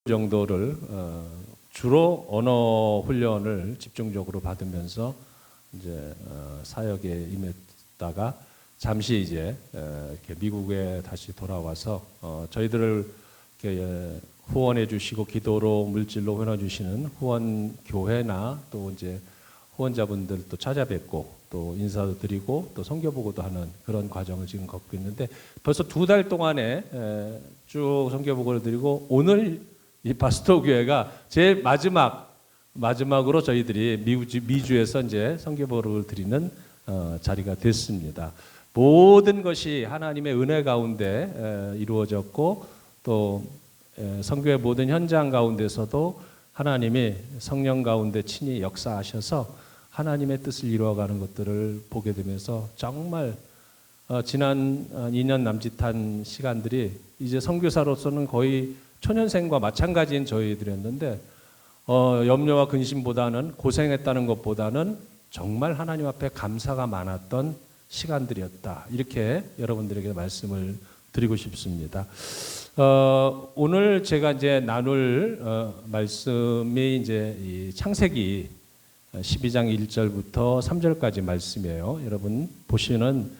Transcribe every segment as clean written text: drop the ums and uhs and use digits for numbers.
정도를 주로 언어 훈련을 집중적으로 받으면서 이제 사역에 임했다가 잠시 이제 이렇게 미국에 다시 돌아와서 저희들을 이렇게 후원해 주시고 기도로 물질로 후원해 주시는 후원 교회나 또 이제 후원자분들 또 찾아뵙고 또 인사도 드리고 또 선교보고도 하는 그런 과정을 지금 겪고 있는데 벌써 2달 동안에 쭉 선교보고를 드리고 오늘 이 바스토 교회가 제일 마지막으로 저희들이 미주에서 이제 선교보고를 드리는 자리가 됐습니다. 모든 것이 하나님의 은혜 가운데 이루어졌고 또 선교의 모든 현장 가운데서도 하나님이 성령 가운데 친히 역사하셔서 하나님의 뜻을 이루어가는 것들을 보게 되면서 정말 지난 2년 남짓한 시간들이 이제 선교사로서는 거의 초년생과 마찬가지인 저희들이었는데 염려와 근심보다는 고생했다는 것보다는 정말 하나님 앞에 감사가 많았던 시간들이었다. 이렇게 여러분들에게 말씀을 드리고 싶습니다. 오늘 제가 이제 나눌 말씀이 이제 이 창세기 12장 1절부터 3절까지 말씀이에요. 여러분 보시는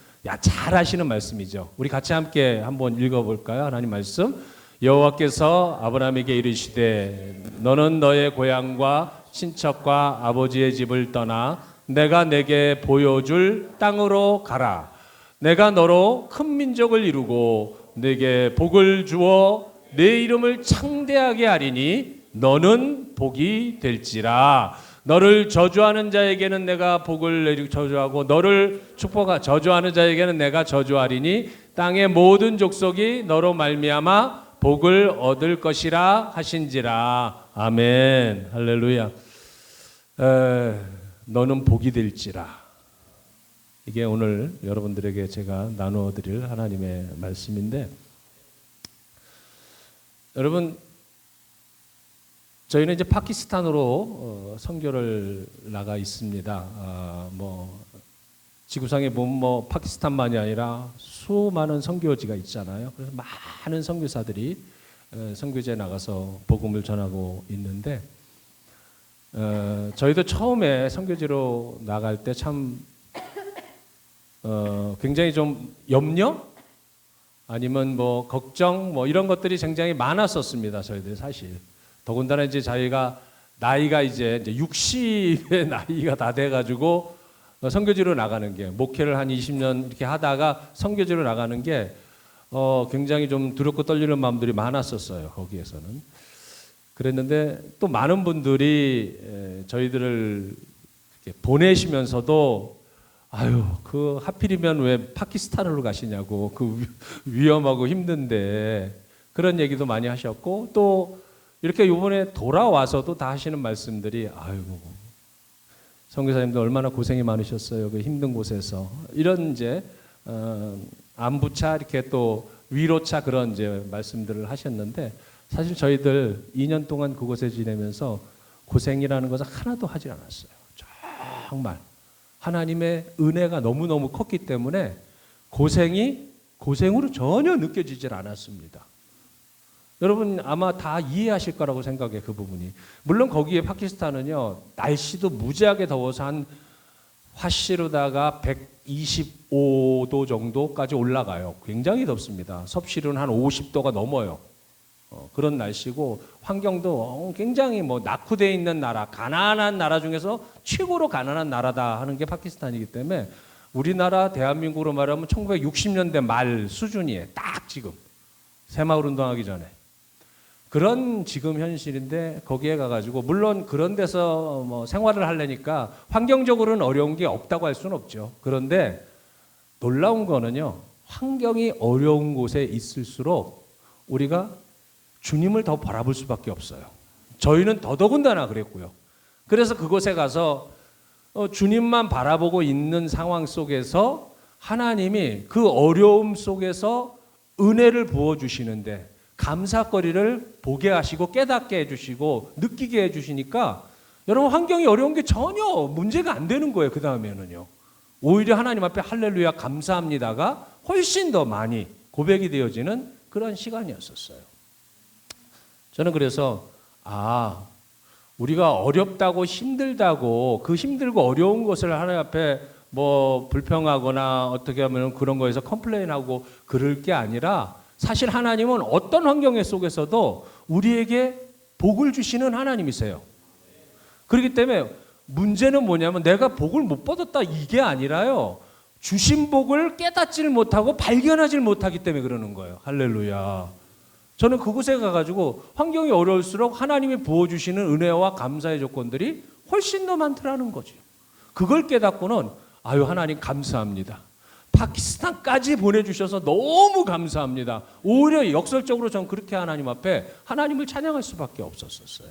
잘 아시는 말씀이죠. 우리 같이 함께 한번 읽어볼까요? 하나님 말씀. 여호와께서 아브라함에게 이르시되 너는 너의 고향과 친척과 아버지의 집을 떠나 내가 내게 보여줄 땅으로 가라. 내가 너로 큰 민족을 이루고 내게 복을 주어 내 이름을 창대하게 하리니 너는 복이 될지라. 너를 저주하는 자에게는 내가 복을 저주하고 너를 저주하는 자에게는 내가 저주하리니 땅의 모든 족속이 너로 말미암아 복을 얻을 것이라 하신지라. 아멘. 할렐루야. 너는 복이 될지라. 이게 오늘 여러분들에게 제가 나누어 드릴 하나님의 말씀인데, 여러분 저희는 이제 파키스탄으로 선교를 나가 있습니다. 지구상에 보면 파키스탄만이 아니라 수많은 선교지가 있잖아요. 그래서 많은 선교사들이 선교지에 나가서 복음을 전하고 있는데 저희도 처음에 선교지로 나갈 때 참 굉장히 좀 염려 아니면 걱정 이런 것들이 굉장히 많았었습니다. 저희들 사실 더군다나 이제 저희가 나이가 이제 60의 나이가 다 돼가지고 선교지로 나가는 게 목회를 한 20년 이렇게 하다가 선교지로 나가는 게 굉장히 좀 두렵고 떨리는 마음들이 많았었어요. 거기에서는. 그랬는데 또 많은 분들이 저희들을 이렇게 보내시면서도 하필이면 왜 파키스탄으로 가시냐고, 그 위험하고 힘든데 그런 얘기도 많이 하셨고, 또 이렇게 이번에 돌아와서도 다 하시는 말씀들이 선교사님들 얼마나 고생이 많으셨어요. 그 힘든 곳에서. 이런 이제 안부차 이렇게 또 위로차 그런 이제 말씀들을 하셨는데, 사실 저희들 2년 동안 그곳에 지내면서 고생이라는 것을 하나도 하지 않았어요. 정말 하나님의 은혜가 너무너무 컸기 때문에 고생이 고생으로 전혀 느껴지질 않았습니다. 여러분 아마 다 이해하실 거라고 생각해요. 그 부분이. 물론 거기에 파키스탄은요 날씨도 무지하게 더워서 한 화씨로다가 125도 정도까지 올라가요. 굉장히 덥습니다. 섭씨로는 한 50도가 넘어요. 그런 날씨고 환경도 굉장히 낙후되어 있는 나라, 가난한 나라 중에서 최고로 가난한 나라다 하는 게 파키스탄이기 때문에 우리나라 대한민국으로 말하면 1960년대 말 수준이에요. 딱 지금 새마을 운동하기 전에. 그런 지금 현실인데 거기에 가가지고 물론 그런 데서 생활을 하려니까 환경적으로는 어려운 게 없다고 할 수는 없죠. 그런데 놀라운 거는요, 환경이 어려운 곳에 있을수록 우리가 주님을 더 바라볼 수밖에 없어요. 저희는 더더군다나 그랬고요. 그래서 그곳에 가서 주님만 바라보고 있는 상황 속에서 하나님이 그 어려움 속에서 은혜를 부어주시는데 감사거리를 보게 하시고 깨닫게 해주시고 느끼게 해주시니까 여러분 환경이 어려운 게 전혀 문제가 안 되는 거예요. 그 다음에는요. 오히려 하나님 앞에 할렐루야 감사합니다가 훨씬 더 많이 고백이 되어지는 그런 시간이었었어요. 저는 그래서 우리가 어렵다고 힘들다고 그 힘들고 어려운 것을 하나님 앞에 뭐 불평하거나 어떻게 하면 그런 거에서 컴플레인하고 그럴 게 아니라 사실 하나님은 어떤 환경 속에서도 우리에게 복을 주시는 하나님이세요. 그렇기 때문에 문제는 뭐냐면 내가 복을 못 받았다 이게 아니라요. 주신 복을 깨닫지를 못하고 발견하지를 못하기 때문에 그러는 거예요. 할렐루야. 저는 그곳에 가가지고 환경이 어려울수록 하나님이 부어주시는 은혜와 감사의 조건들이 훨씬 더 많더라는 거죠. 그걸 깨닫고는 하나님 감사합니다. 파키스탄까지 보내주셔서 너무 감사합니다. 오히려 역설적으로 저는 그렇게 하나님 앞에 하나님을 찬양할 수밖에 없었어요.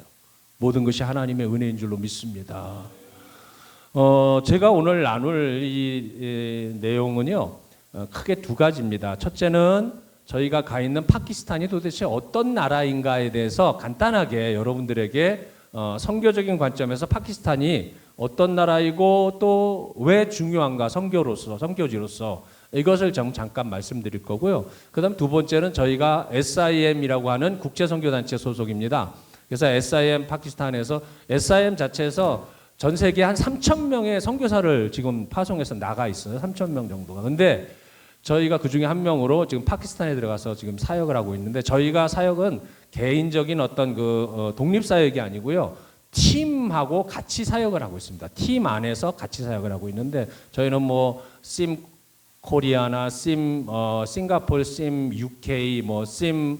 모든 것이 하나님의 은혜인 줄로 믿습니다. 제가 오늘 나눌 이 내용은요, 크게 두 가지입니다. 첫째는 저희가 가 있는 파키스탄이 도대체 어떤 나라인가에 대해서 간단하게 여러분들에게 선교적인 관점에서 파키스탄이 어떤 나라이고 또 왜 중요한가 선교지로서 이것을 잠깐 말씀드릴 거고요. 그 다음 두 번째는 저희가 SIM이라고 하는 국제선교단체 소속입니다. 그래서 SIM 파키스탄에서 SIM 자체에서 전 세계 한 3,000명의 선교사를 지금 파송해서 나가 있어요. 3,000명 정도가. 근데 저희가 그 중에 한 명으로 지금 파키스탄에 들어가서 지금 사역을 하고 있는데 저희가 사역은 개인적인 어떤 독립 사역이 아니고요. 팀하고 같이 사역을 하고 있습니다. 팀 안에서 같이 사역을 하고 있는데 저희는 뭐 심 코리아나 심 싱가포르 심 UK 심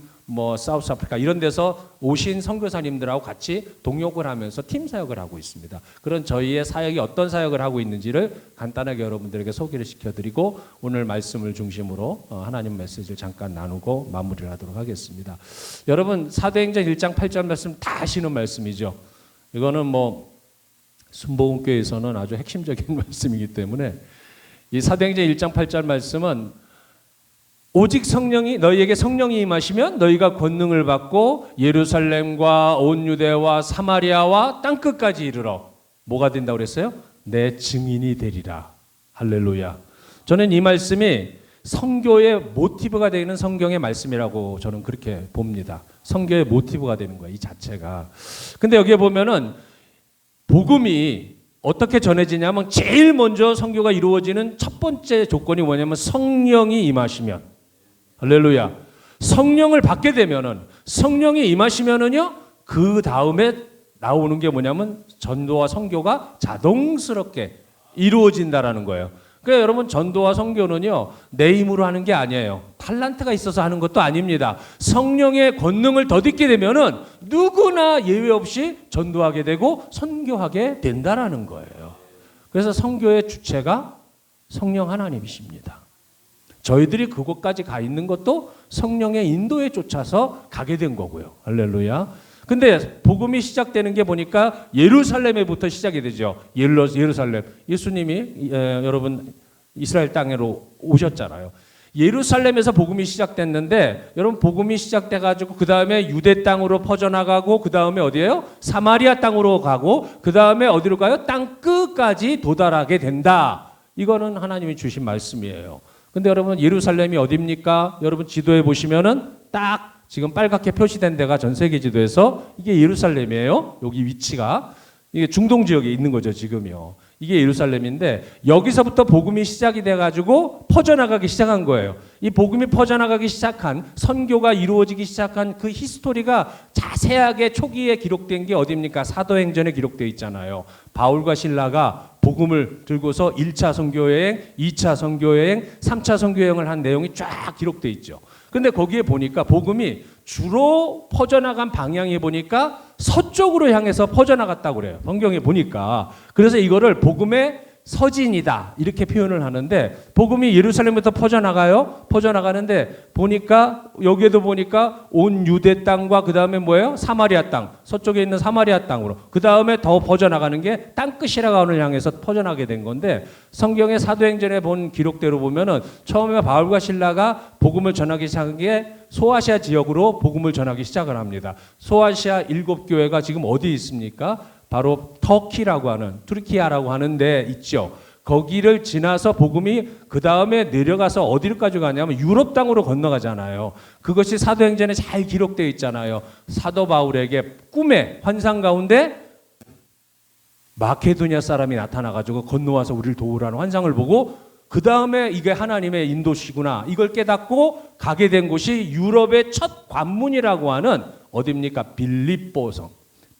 사우스 아프리카 이런 데서 오신 선교사님들하고 같이 동역을 하면서 팀 사역을 하고 있습니다. 그런 저희의 사역이 어떤 사역을 하고 있는지를 간단하게 여러분들에게 소개를 시켜드리고 오늘 말씀을 중심으로 하나님 메시지를 잠깐 나누고 마무리를 하도록 하겠습니다. 여러분 사도행전 1장 8절 말씀 다 아시는 말씀이죠. 이거는 뭐 순복음교회에서는 아주 핵심적인 말씀이기 때문에 이 사도행전 1장 8절 말씀은 오직 너희에게 성령이 임하시면 너희가 권능을 받고 예루살렘과 온 유대와 사마리아와 땅끝까지 이르러 뭐가 된다고 그랬어요? 내 증인이 되리라. 할렐루야. 저는 이 말씀이 선교의 모티브가 되는 성경의 말씀이라고 저는 그렇게 봅니다. 선교의 모티브가 되는 거예요. 이 자체가. 근데 여기에 보면은 복음이 어떻게 전해지냐면 제일 먼저 선교가 이루어지는 첫 번째 조건이 뭐냐면 성령이 임하시면 할렐루야. 성령을 받게 되면은 성령이 임하시면은요 그 다음에 나오는 게 뭐냐면 전도와 선교가 자동스럽게 이루어진다라는 거예요. 그러니까 여러분 전도와 선교는요 내 힘으로 하는 게 아니에요. 탤런트가 있어서 하는 것도 아닙니다. 성령의 권능을 덧입게 되면은 누구나 예외 없이 전도하게 되고 선교하게 된다라는 거예요. 그래서 선교의 주체가 성령 하나님이십니다. 저희들이 그곳까지 가 있는 것도 성령의 인도에 쫓아서 가게 된 거고요. 할렐루야. 근데 복음이 시작되는 게 보니까 예루살렘에부터 시작이 되죠. 예루살렘. 예수님이 여러분 이스라엘 땅으로 오셨잖아요. 예루살렘에서 복음이 시작됐는데 여러분 복음이 시작돼 가지고 그다음에 유대 땅으로 퍼져나가고 그다음에 어디예요? 사마리아 땅으로 가고 그다음에 어디로 가요? 땅 끝까지 도달하게 된다. 이거는 하나님이 주신 말씀이에요. 근데 여러분 예루살렘이 어디입니까? 여러분 지도에 보시면은 딱 지금 빨갛게 표시된 데가 전 세계 지도에서 이게 예루살렘이에요. 여기 위치가 이게 중동 지역에 있는 거죠 지금요. 이게 예루살렘인데 여기서부터 복음이 시작이 돼가지고 퍼져나가기 시작한 거예요. 이 복음이 퍼져나가기 시작한 선교가 이루어지기 시작한 그 히스토리가 자세하게 초기에 기록된 게 어디입니까? 사도행전에 기록되어 있잖아요. 바울과 실라가 복음을 들고서 1차 선교여행, 2차 선교여행, 3차 선교여행을 한 내용이 쫙 기록되어 있죠. 근데 거기에 보니까 복음이 주로 퍼져나간 방향이 보니까 서쪽으로 향해서 퍼져나갔다고 그래요. 성경에 보니까. 그래서 이거를 복음의 서진이다 이렇게 표현을 하는데 복음이 예루살렘부터 퍼져나가요. 퍼져나가는데 보니까 여기에도 보니까 온 유대 땅과 그 다음에 뭐예요? 사마리아 땅. 서쪽에 있는 사마리아 땅으로. 그 다음에 더 퍼져나가는 게 땅끝이라고 하는 향해서 퍼져나가게 된 건데 성경의 사도행전에 본 기록대로 보면은 처음에 바울과 실라가 복음을 전하기 시작한 게 소아시아 지역으로 복음을 전하기 시작을 합니다. 소아시아 7교회가 지금 어디 있습니까? 바로 터키라고 하는 투르키아라고 하는 데 있죠. 거기를 지나서 복음이 그 다음에 내려가서 어디로까지 가냐면 유럽 땅으로 건너가잖아요. 그것이 사도행전에 잘 기록되어 있잖아요. 사도 바울에게 꿈의 환상 가운데 마케도니아 사람이 나타나가지고 건너와서 우리를 도우라는 환상을 보고 그 다음에 이게 하나님의 인도시구나 이걸 깨닫고 가게 된 곳이 유럽의 첫 관문이라고 하는 어디입니까? 빌립보성.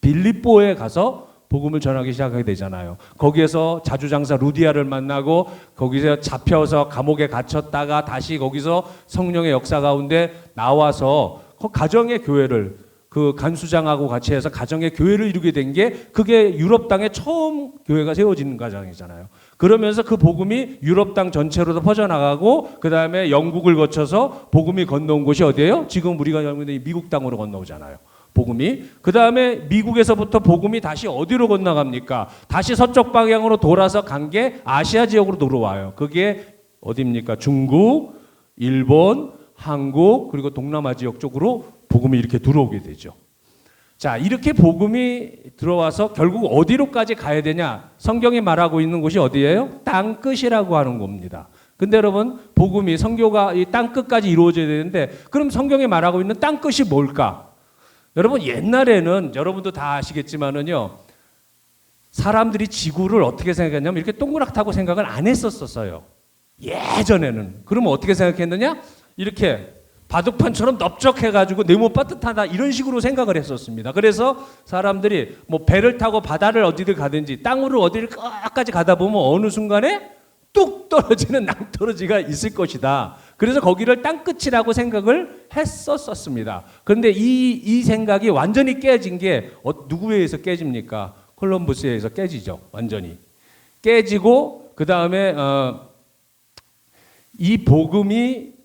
빌립보에 가서 복음을 전하기 시작하게 되잖아요. 거기에서 자주장사 루디아를 만나고 거기서 잡혀서 감옥에 갇혔다가 다시 거기서 성령의 역사 가운데 나와서 가정의 교회를 그 간수장하고 같이 해서 가정의 교회를 이루게 된 게 그게 유럽 땅에 처음 교회가 세워지는 과정이잖아요. 그러면서 그 복음이 유럽 땅 전체로도 퍼져나가고 그 다음에 영국을 거쳐서 복음이 건너온 곳이 어디예요? 지금 우리가 알고 있는 미국 땅으로 건너오잖아요. 복음이. 그 다음에 미국에서부터 복음이 다시 어디로 건너갑니까? 다시 서쪽 방향으로 돌아서 간 게 아시아 지역으로 들어와요. 그게 어디입니까? 중국, 일본, 한국 그리고 동남아 지역 쪽으로 복음이 이렇게 들어오게 되죠. 자, 이렇게 복음이 들어와서 결국 어디로까지 가야 되냐? 성경이 말하고 있는 곳이 어디예요? 땅끝이라고 하는 겁니다. 근데 여러분, 복음이 선교가 이 땅끝까지 이루어져야 되는데 그럼 성경이 말하고 있는 땅끝이 뭘까? 여러분, 옛날에는 여러분도 다 아시겠지만은요. 사람들이 지구를 어떻게 생각했냐면 이렇게 동그랗다고 생각을 안 했었어요. 예전에는. 그러면 어떻게 생각했느냐? 이렇게 바둑판처럼 넓적해가지고 네모 빠듯하다 이런 식으로 생각을 했었습니다. 그래서 사람들이 뭐 배를 타고 바다를 어디를 가든지 땅으로 어디를 끝까지 가다 보면 어느 순간에 뚝 떨어지는 낭떠러지가 있을 것이다. 그래서 거기를 땅끝이라고 생각을 했었습니다. 그런데 이 생각이 완전히 깨진 게 누구에 의해서 깨집니까? 콜럼버스에 의해서 깨지죠. 완전히. 깨지고 그 다음에 이 복음이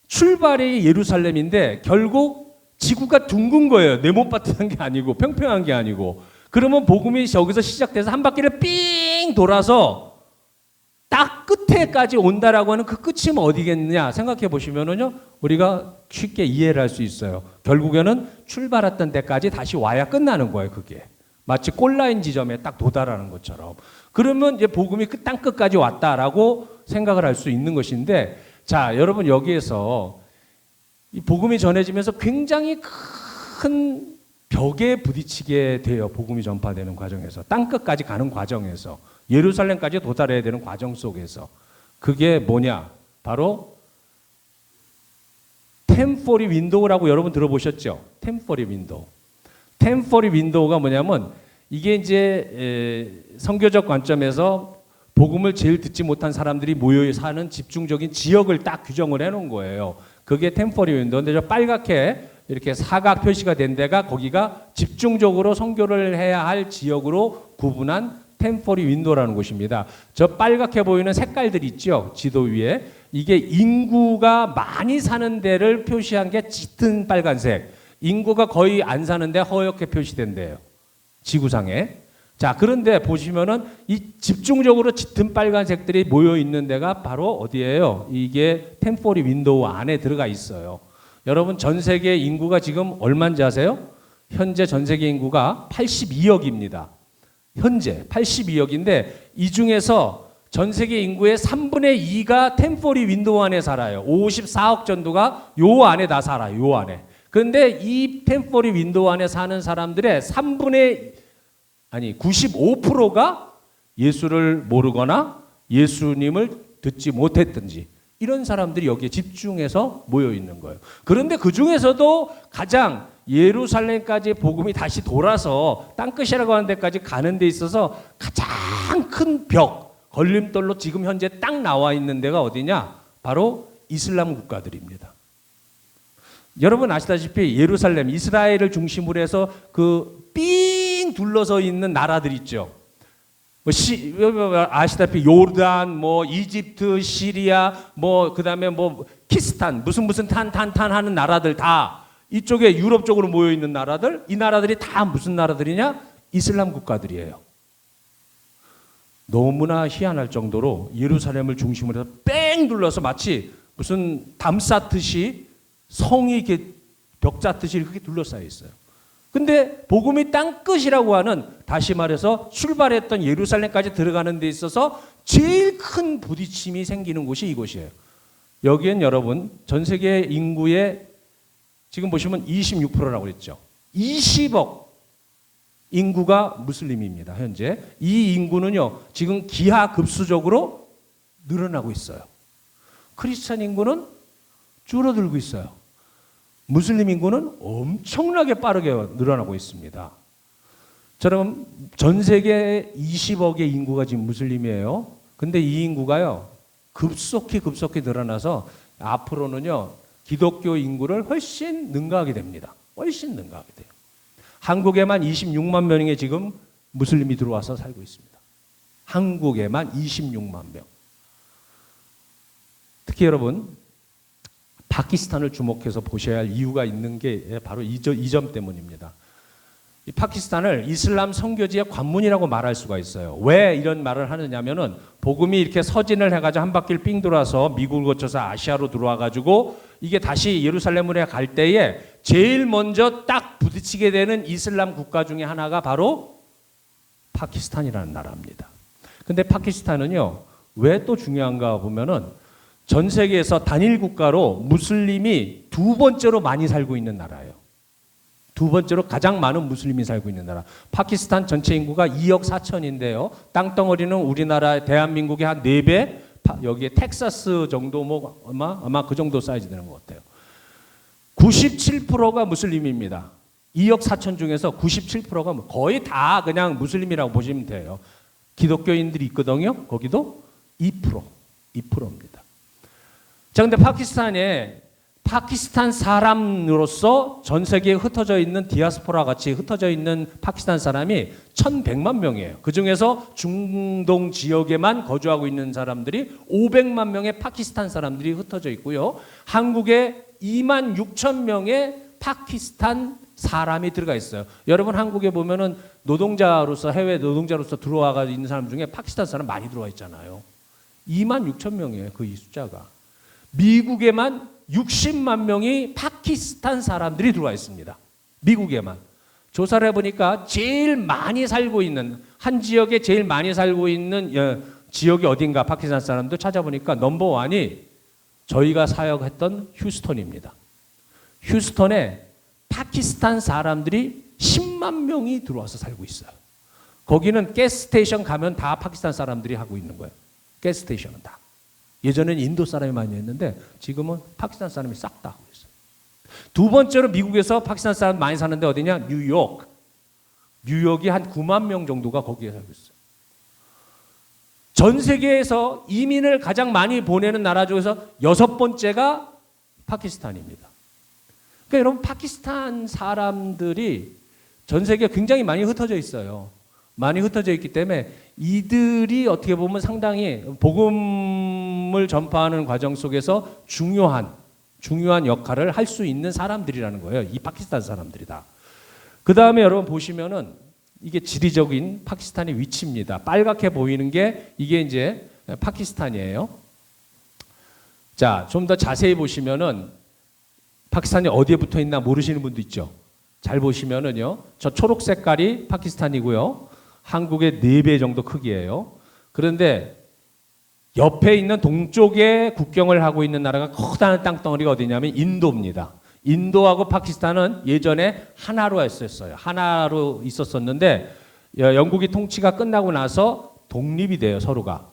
출발이 예루살렘인데 결국 지구가 둥근 거예요. 네모바듯한 게 아니고 평평한 게 아니고. 그러면 복음이 저기서 시작돼서 한 바퀴를 삥 돌아서 딱 끝에까지 온다라고 하는 그 끝이 어디겠느냐 생각해 보시면은요 우리가 쉽게 이해를 할 수 있어요. 결국에는 출발했던 데까지 다시 와야 끝나는 거예요. 그게 마치 골라인 지점에 딱 도달하는 것처럼. 그러면 이제 복음이 그 땅 끝까지 왔다라고 생각을 할 수 있는 것인데. 자, 여러분 여기에서 이 복음이 전해지면서 굉장히 큰 벽에 부딪히게 돼요. 복음이 전파되는 과정에서. 땅끝까지 가는 과정에서. 예루살렘까지 도달해야 되는 과정 속에서. 그게 뭐냐? 바로 템포리 윈도우라고 여러분 들어보셨죠? 템포리 윈도우. 템포리 윈도우가 뭐냐면 이게 이제 선교적 관점에서 복음을 제일 듣지 못한 사람들이 모여 사는 집중적인 지역을 딱 규정을 해놓은 거예요. 그게 템포리 윈도우인데 저 빨갛게 이렇게 사각 표시가 된 데가 거기가 집중적으로 선교를 해야 할 지역으로 구분한 템포리 윈도우라는 곳입니다. 저 빨갛게 보이는 색깔들 있죠? 지도 위에. 이게 인구가 많이 사는 데를 표시한 게 짙은 빨간색. 인구가 거의 안 사는데 허옇게 표시된 데예요. 지구상에. 자, 그런데 보시면은 이 집중적으로 짙은 빨간색들이 모여 있는 데가 바로 어디예요? 이게 템포리 윈도우 안에 들어가 있어요. 여러분 전 세계 인구가 지금 얼마인지 아세요? 현재 전 세계 인구가 82억입니다. 현재 82억인데 이 중에서 전 세계 인구의 3분의 2가 템포리 윈도우 안에 살아요. 54억 정도가 요 안에 다 살아요. 요 안에. 그런데 이 템포리 윈도우 안에 사는 사람들의 95%가 예수를 모르거나 예수님을 듣지 못했든지 이런 사람들이 여기에 집중해서 모여 있는 거예요. 그런데 그 중에서도 가장 예루살렘까지 복음이 다시 돌아서 땅끝이라고 하는 데까지 가는 데 있어서 가장 큰 벽, 걸림돌로 지금 현재 딱 나와 있는 데가 어디냐? 바로 이슬람 국가들입니다. 여러분 아시다시피 예루살렘, 이스라엘을 중심으로 해서 그 삥 둘러서 있는 나라들 있죠. 아시다시피 요르단, 이집트, 시리아, 그다음에 키스탄, 무슨 탄 하는 나라들 다 이쪽에 유럽 쪽으로 모여 있는 나라들, 이 나라들이 다 무슨 나라들이냐? 이슬람 국가들이에요. 너무나 희한할 정도로 예루살렘을 중심으로 해서 뺑 둘러서 마치 무슨 담 쌓듯이 성이 이렇게 벽 쌓듯이 이렇게 둘러싸여 있어요. 근데 복음이 땅끝이라고 하는, 다시 말해서 출발했던 예루살렘까지 들어가는 데 있어서 제일 큰 부딪힘이 생기는 곳이 이곳이에요. 여기엔 여러분 전 세계 인구의 지금 보시면 26%라고 그랬죠. 20억 인구가 무슬림입니다. 현재 이 인구는요 지금 기하급수적으로 늘어나고 있어요. 크리스천 인구는 줄어들고 있어요. 무슬림 인구는 엄청나게 빠르게 늘어나고 있습니다. 저는 전 세계 20억의 인구가 지금 무슬림이에요. 근데 이 인구가요 급속히 늘어나서 앞으로는요 기독교 인구를 훨씬 능가하게 됩니다. 훨씬 능가하게 돼요. 한국에만 26만 명의 지금 무슬림이 들어와서 살고 있습니다. 한국에만 26만 명. 특히 여러분 파키스탄을 주목해서 보셔야 할 이유가 있는 게 바로 이 점 때문입니다. 이 파키스탄을 이슬람 선교지의 관문이라고 말할 수가 있어요. 왜 이런 말을 하느냐면은 복음이 이렇게 서진을 해가지고 한 바퀴를 삥 돌아서 미국을 거쳐서 아시아로 들어와가지고 이게 다시 예루살렘으로 갈 때에 제일 먼저 딱 부딪히게 되는 이슬람 국가 중에 하나가 바로 파키스탄이라는 나라입니다. 근데 파키스탄은요 왜 또 중요한가 보면은 전 세계에서 단일 국가로 무슬림이 두 번째로 많이 살고 있는 나라예요. 두 번째로 가장 많은 무슬림이 살고 있는 나라. 파키스탄 전체 인구가 2억 4천인데요. 땅덩어리는 우리나라 대한민국의 한 4배, 여기에 텍사스 정도 뭐 아마 그 정도 사이즈 되는 것 같아요. 97%가 무슬림입니다. 2억 4천 중에서 97%가 거의 다 그냥 무슬림이라고 보시면 돼요. 기독교인들이 있거든요. 거기도 2%입니다. 자, 근데 파키스탄 사람으로서 전 세계에 흩어져 있는 디아스포라 같이 흩어져 있는 파키스탄 사람이 1,100만 명이에요. 그 중에서 중동 지역에만 거주하고 있는 사람들이 500만 명의 파키스탄 사람들이 흩어져 있고요. 한국에 2만 6천 명의 파키스탄 사람이 들어가 있어요. 여러분 한국에 보면은 노동자로서 해외 노동자로서 들어와 있는 사람 중에 파키스탄 사람 많이 들어와 있잖아요. 2만 6천 명이에요. 그 이 숫자가. 미국에만 60만 명이 파키스탄 사람들이 들어와 있습니다. 미국에만. 조사를 해보니까 제일 많이 살고 있는 한 지역에 제일 많이 살고 있는 지역이 어딘가 파키스탄 사람도 찾아보니까 넘버원이 저희가 사역했던 휴스턴입니다. 휴스턴에 파키스탄 사람들이 10만 명이 들어와서 살고 있어요. 거기는 가스스테이션 가면 다 파키스탄 사람들이 하고 있는 거예요. 가스스테이션은 다. 예전에는 인도 사람이 많이 했는데 지금은 파키스탄 사람이 싹 다 하고 있어요. 두 번째로 미국에서 파키스탄 사람 많이 사는데 어디냐? 뉴욕. 뉴욕이 한 9만 명 정도가 거기에 살고 있어요. 전 세계에서 이민을 가장 많이 보내는 나라 중에서 6번째가 파키스탄입니다. 그러니까 여러분 파키스탄 사람들이 전 세계에 굉장히 많이 흩어져 있어요. 많이 흩어져 있기 때문에 이들이 어떻게 보면 상당히 복음을 전파하는 과정 속에서 중요한 역할을 할 수 있는 사람들이라는 거예요. 이 파키스탄 사람들이다. 그 다음에 여러분 보시면은 이게 지리적인 파키스탄의 위치입니다. 빨갛게 보이는 게 이게 이제 파키스탄이에요. 자, 좀 더 자세히 보시면은 파키스탄이 어디에 붙어 있나 모르시는 분도 있죠. 잘 보시면은요, 저 초록 색깔이 파키스탄이고요. 한국의 4배 정도 크기예요. 그런데 옆에 있는 동쪽에 국경을 하고 있는 나라가 커다란 땅덩어리가 어디냐면 인도입니다. 인도하고 파키스탄은 예전에 하나로 했었어요. 하나로 있었었는데 영국이 통치가 끝나고 나서 독립이 돼요, 서로가.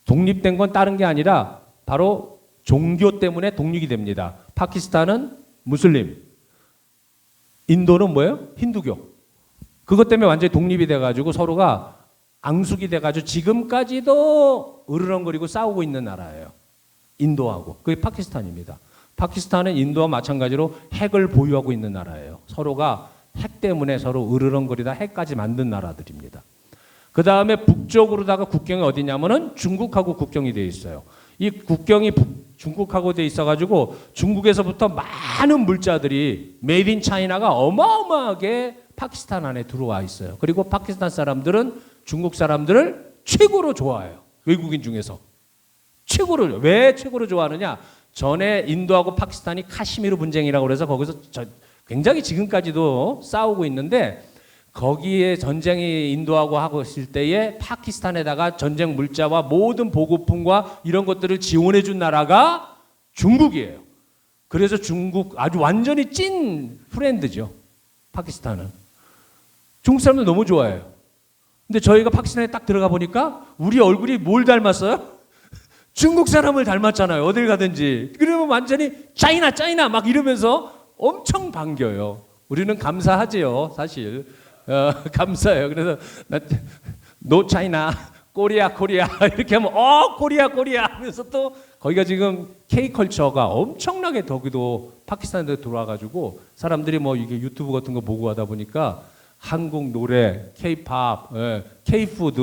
독립된 건 다른 게 아니라 바로 종교 때문에 독립이 됩니다. 파키스탄은 무슬림, 인도는 뭐예요? 힌두교. 그것 때문에 완전히 독립이 돼가지고 서로가 앙숙이 돼가지고 지금까지도 으르렁거리고 싸우고 있는 나라예요. 인도하고. 그게 파키스탄입니다. 파키스탄은 인도와 마찬가지로 핵을 보유하고 있는 나라예요. 서로가 핵 때문에 서로 으르렁거리다 핵까지 만든 나라들입니다. 그 다음에 북쪽으로다가 국경이 어디냐면은 중국하고 국경이 되어 있어요. 이 국경이 중국하고 돼 있어가지고 중국에서부터 많은 물자들이 메이드 인 차이나가 어마어마하게 파키스탄 안에 들어와 있어요. 그리고 파키스탄 사람들은 중국 사람들을 최고로 좋아해요. 외국인 중에서. 왜 최고로 좋아하느냐? 전에 인도하고 파키스탄이 카시미르 분쟁이라고 그래서 거기서 굉장히 지금까지도 싸우고 있는데 거기에 전쟁이 인도하고 하고 있을 때에 파키스탄에다가 전쟁 물자와 모든 보급품과 이런 것들을 지원해 준 나라가 중국이에요. 그래서 중국 아주 완전히 찐 프렌드죠. 파키스탄은. 중국 사람들 너무 좋아해요. 근데 저희가 파키스탄에 딱 들어가 보니까 우리 얼굴이 뭘 닮았어요? 중국 사람을 닮았잖아요. 어딜 가든지. 그러면 완전히 짜이나 막 이러면서 엄청 반겨요. 우리는 감사하지요, 사실. 감사해요. 그래서 노 차이나, 코리아 이렇게 하면 코리아 하면서 또 거기가 지금 K컬처가 엄청나게 거기도 파키스탄에 들어와가지고 사람들이 뭐 이게 유튜브 같은 거 보고 하다 보니까 한국 노래, K-팝, K-푸드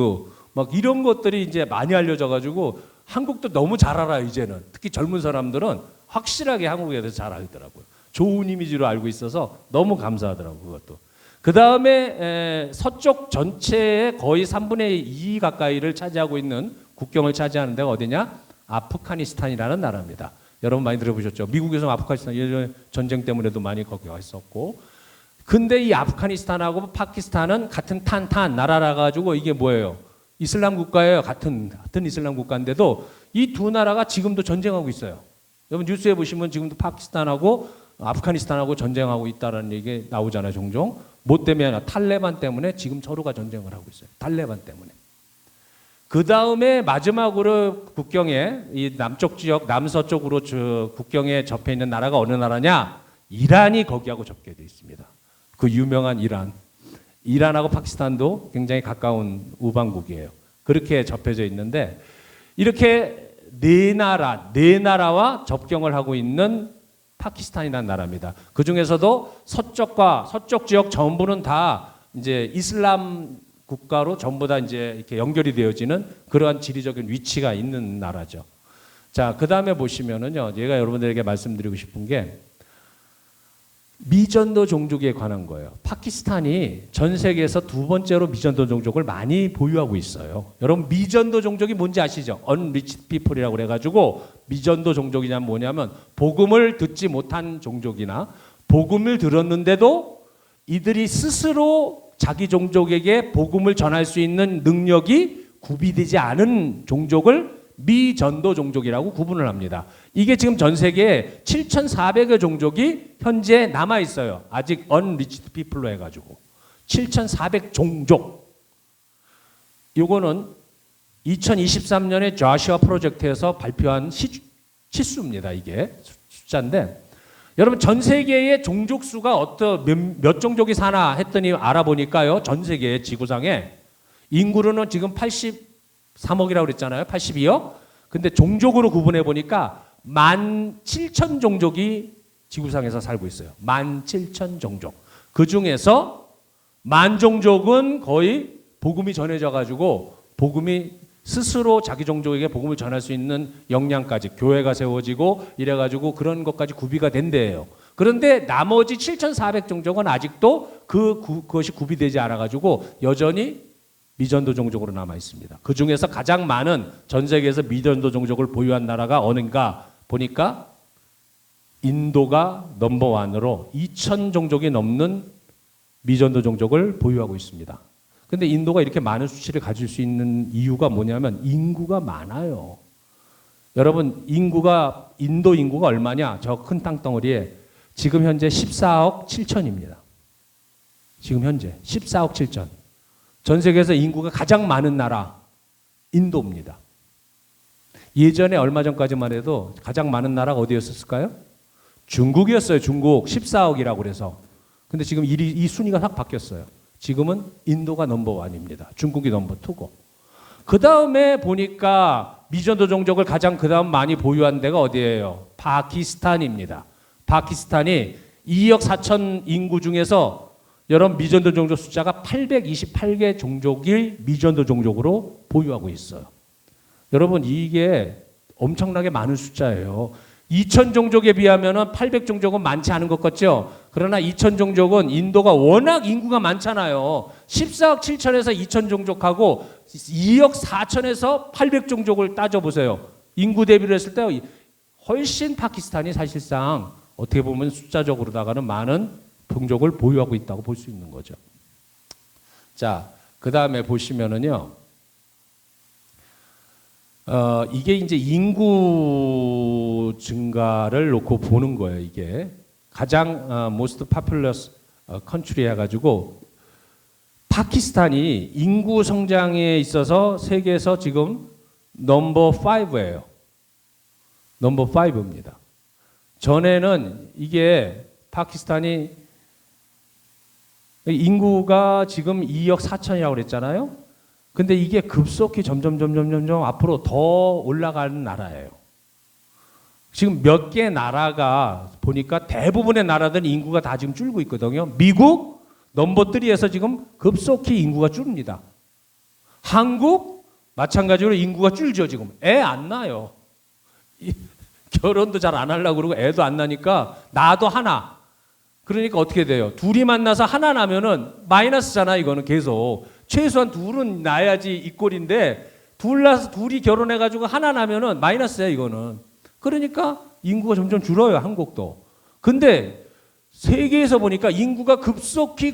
막 이런 것들이 이제 많이 알려져가지고 한국도 너무 잘 알아요, 이제는. 특히 젊은 사람들은 확실하게 한국에 대해서 잘 알더라고요. 좋은 이미지로 알고 있어서 너무 감사하더라고요, 그것도. 그 다음에 서쪽 전체의 거의 3분의 2 가까이를 차지하고 있는 국경을 차지하는 데가 어디냐? 아프가니스탄이라는 나라입니다. 여러분 많이 들어보셨죠? 미국에서 아프가니스탄 예전에 전쟁 때문에도 많이 거기 가 있었고. 근데 이 아프가니스탄하고 파키스탄은 같은 탄탄 나라라 가지고 이게 뭐예요? 이슬람 국가예요. 같은 이슬람 국가인데도 이 두 나라가 지금도 전쟁하고 있어요. 여러분 뉴스에 보시면 지금도 파키스탄하고 아프가니스탄하고 전쟁하고 있다는 얘기 나오잖아요, 종종. 뭐 때문에 아니라 탈레반 때문에 지금 서로가 전쟁을 하고 있어요. 탈레반 때문에. 그 다음에 마지막으로 국경에 이 남쪽 지역 남서쪽으로 국경에 접해 있는 나라가 어느 나라냐? 이란이 거기하고 접게 돼 있습니다. 그 유명한 이란하고 파키스탄도 굉장히 가까운 우방국이에요. 그렇게 접해져 있는데 이렇게 네 나라와 접경을 하고 있는 파키스탄이라는 나라입니다. 그 중에서도 서쪽 지역 전부는 다 이제 이슬람 국가로 전부 다 이제 이렇게 연결이 되어지는 그러한 지리적인 위치가 있는 나라죠. 자, 그 다음에 보시면은요, 제가 여러분들에게 말씀드리고 싶은 게 미전도 종족에 관한 거예요. 파키스탄이 전 세계에서 두 번째로 미전도 종족을 많이 보유하고 있어요. 여러분 미전도 종족이 뭔지 아시죠? Unreached people이라고 그래가지고 미전도 종족이냐면 뭐냐면 복음을 듣지 못한 종족이나 복음을 들었는데도 이들이 스스로 자기 종족에게 복음을 전할 수 있는 능력이 구비되지 않은 종족을 미전도 종족이라고 구분을 합니다. 이게 지금 전 세계에 7,400여 종족이 현재 남아 있어요. 아직 unreached people로 해가지고 7,400 종족. 이거는 2023년에 좌시아 프로젝트에서 발표한 치수입니다. 이게 숫자인데 여러분 전 세계의 종족 수가 몇 종족이 사나 했더니 알아보니까요. 전 세계 지구상에 인구로는 지금 83억이라고 그랬잖아요. 82억. 근데 종족으로 구분해 보니까 17,000 종족이 지구상에서 살고 있어요. 17,000 종족. 그 중에서 10,000 종족은 거의 복음이 전해져 가지고 복음이 스스로 자기 종족에게 복음을 전할 수 있는 역량까지 교회가 세워지고 이래 가지고 그런 것까지 구비가 된대요. 그런데 나머지 7,400 종족은 아직도 그것이 구비되지 않아 가지고 여전히 미전도 종족으로 남아 있습니다. 그 중에서 가장 많은 전 세계에서 미전도 종족을 보유한 나라가 어딘가 보니까 인도가 넘버원으로 2,000 종족이 넘는 미전도 종족을 보유하고 있습니다. 근데 인도가 이렇게 많은 수치를 가질 수 있는 이유가 뭐냐면 인구가 많아요. 여러분 인도 인구가 얼마냐? 저 큰 땅덩어리에 지금 현재 14억 7천입니다. 지금 현재 14억 7천. 전 세계에서 인구가 가장 많은 나라 인도입니다. 예전에 얼마 전까지만 해도 가장 많은 나라가 어디였을까요? 중국이었어요. 중국 14억이라고 그래서. 근데 지금 이 순위가 확 바뀌었어요. 지금은 인도가 넘버원입니다. 중국이 넘버2고. 그 다음에 보니까 미전도 종족을 가장 그 다음 많이 보유한 데가 어디예요? 파키스탄입니다. 파키스탄이 2억 4천 인구 중에서 여러분 미전도 종족 숫자가 828개 종족이 미전도 종족으로 보유하고 있어요. 여러분 이게 엄청나게 많은 숫자예요. 2,000 종족에 비하면 800 종족은 많지 않은 것 같죠? 그러나 2,000 종족은 인도가 워낙 인구가 많잖아요. 14억 7천에서 2,000 종족하고 2억 4천에서 800 종족을 따져보세요. 인구 대비를 했을 때 훨씬 파키스탄이 사실상 어떻게 보면 숫자적으로다가는 많은 종족을 보유하고 있다고 볼 수 있는 거죠. 자, 그 다음에 보시면은요, 이게 이제 인구 증가를 놓고 보는 거예요. 이게 가장 most populous country 해가지고 파키스탄이 인구 성장에 있어서 세계에서 지금 넘버 5예요. 넘버 5입니다. 전에는 이게 파키스탄이 인구가 지금 2억 4천이라고 그랬잖아요. 근데 이게 급속히 점점 앞으로 더 올라가는 나라예요. 지금 몇 개 나라가 보니까 대부분의 나라들은 인구가 다 지금 줄고 있거든요. 미국 넘버 3에서 지금 급속히 인구가 줄입니다. 한국 마찬가지로 인구가 줄죠. 지금 애 안 낳아요. 결혼도 잘 안 하려고 그러고 애도 안 나니까 나도 하나. 그러니까 어떻게 돼요? 둘이 만나서 하나 나면은 마이너스잖아. 이거는 계속 최소한 둘은 낳아야지 이 꼴인데 둘이 결혼해가지고 하나 나면은 마이너스야. 이거는. 그러니까 인구가 점점 줄어요. 한국도. 근데 세계에서 보니까 인구가 급속히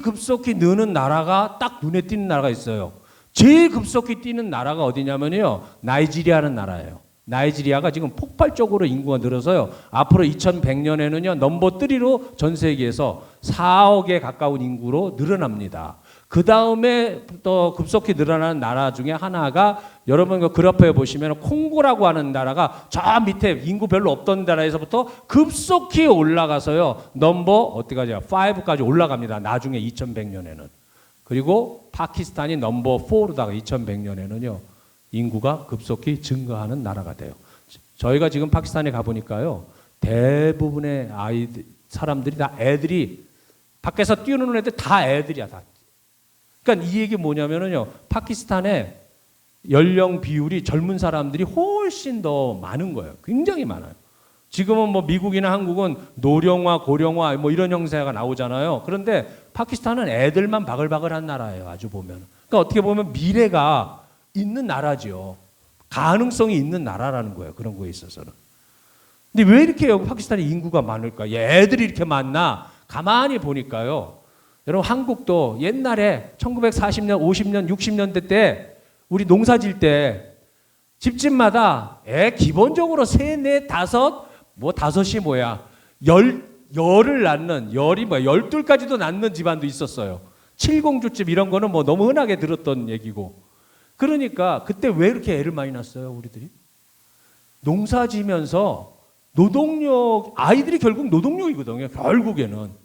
느는 나라가 딱 눈에 띄는 나라가 있어요. 제일 급속히 뛰는 나라가 어디냐면요, 나이지리아라는 나라예요. 나이지리아가 지금 폭발적으로 인구가 늘어서요. 앞으로 2100년에는요 넘버 3로 전 세계에서 4억에 가까운 인구로 늘어납니다. 그 다음에 또 급속히 늘어나는 나라 중에 하나가 여러분 그 그래프에 보시면 콩고라고 하는 나라가 저 밑에 인구 별로 없던 나라에서부터 급속히 올라가서요 넘버 어디까지요? 5까지 올라갑니다. 나중에 2100년에는. 그리고 파키스탄이 넘버 4로다가 2100년에는요 인구가 급속히 증가하는 나라가 돼요. 저희가 지금 파키스탄에 가보니까요 대부분의 사람들이 다 애들이 밖에서 뛰어노는 애들 다 애들이야. 다. 그러니까 이 얘기 뭐냐면은요 파키스탄의 연령 비율이 젊은 사람들이 훨씬 더 많은 거예요. 굉장히 많아요. 지금은 뭐 미국이나 한국은 노령화, 고령화 뭐 이런 형태가 나오잖아요. 그런데 파키스탄은 애들만 바글바글한 나라예요. 아주 보면. 그러니까 어떻게 보면 미래가 있는 나라죠. 가능성이 있는 나라라는 거예요. 그런 거에 있어서는. 근데 왜 이렇게 여기 파키스탄에 인구가 많을까? 애들이 이렇게 많나? 가만히 보니까요. 여러분 한국도 옛날에 1940년, 50년, 60년대 때 우리 농사 질 때 집집마다 애 기본적으로 3, 4, 5, 뭐 5이 뭐야? 열을 낳는, 열이 뭐야? 12까지도 낳는 집안도 있었어요. 칠공주집 이런 거는 뭐 너무 흔하게 들었던 얘기고. 그러니까 그때 왜 이렇게 애를 많이 낳았어요, 우리들이? 농사 지면서 노동력, 아이들이 결국 노동력이거든요, 결국에는.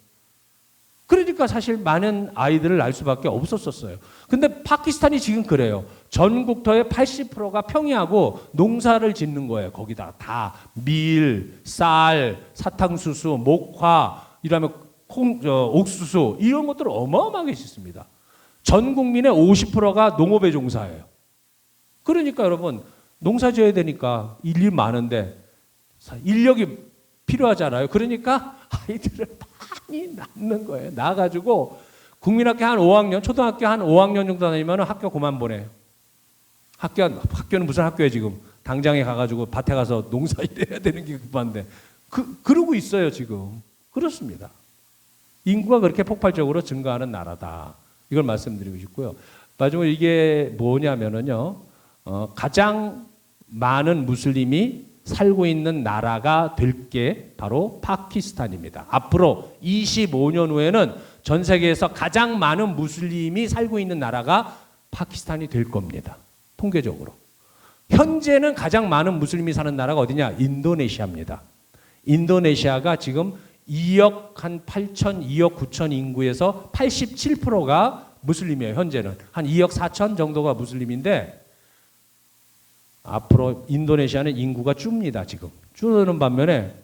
그러니까 사실 많은 아이들을 낳을 수밖에 없었어요. 근데 파키스탄이 지금 그래요. 전 국토의 80%가 평이하고 농사를 짓는 거예요. 거기다 다 밀, 쌀, 사탕수수, 목화, 이러면 옥수수 이런 것들을 어마어마하게 짓습니다. 전 국민의 50%가 농업에 종사해요. 그러니까 여러분 농사 지어야 되니까 일이 많은데 인력이 필요하잖아요. 그러니까 아이들을 많이 낳는 거예요. 낳아가지고 국민학교 한 5학년, 초등학교 한 5학년 정도 다니면 학교 그만 보내요. 학교는 무슨 학교에 지금 당장에 가가지고 밭에 가서 농사 일해야 되는 게 급한데 그러고 있어요 지금. 그렇습니다. 인구가 그렇게 폭발적으로 증가하는 나라다. 이걸 말씀드리고 싶고요. 마지막으로 이게 뭐냐면은요, 가장 많은 무슬림이 살고 있는 나라가 될 게 바로 파키스탄입니다. 앞으로 25년 후에는 전 세계에서 가장 많은 무슬림이 살고 있는 나라가 파키스탄이 될 겁니다. 통계적으로. 현재는 가장 많은 무슬림이 사는 나라가 어디냐? 인도네시아입니다. 인도네시아가 지금 2억 한 8천, 2억 9천 인구에서 87%가 무슬림이에요. 현재는 한 2억 4천 정도가 무슬림인데 앞으로 인도네시아는 인구가 줍니다. 지금 줄어드는 반면에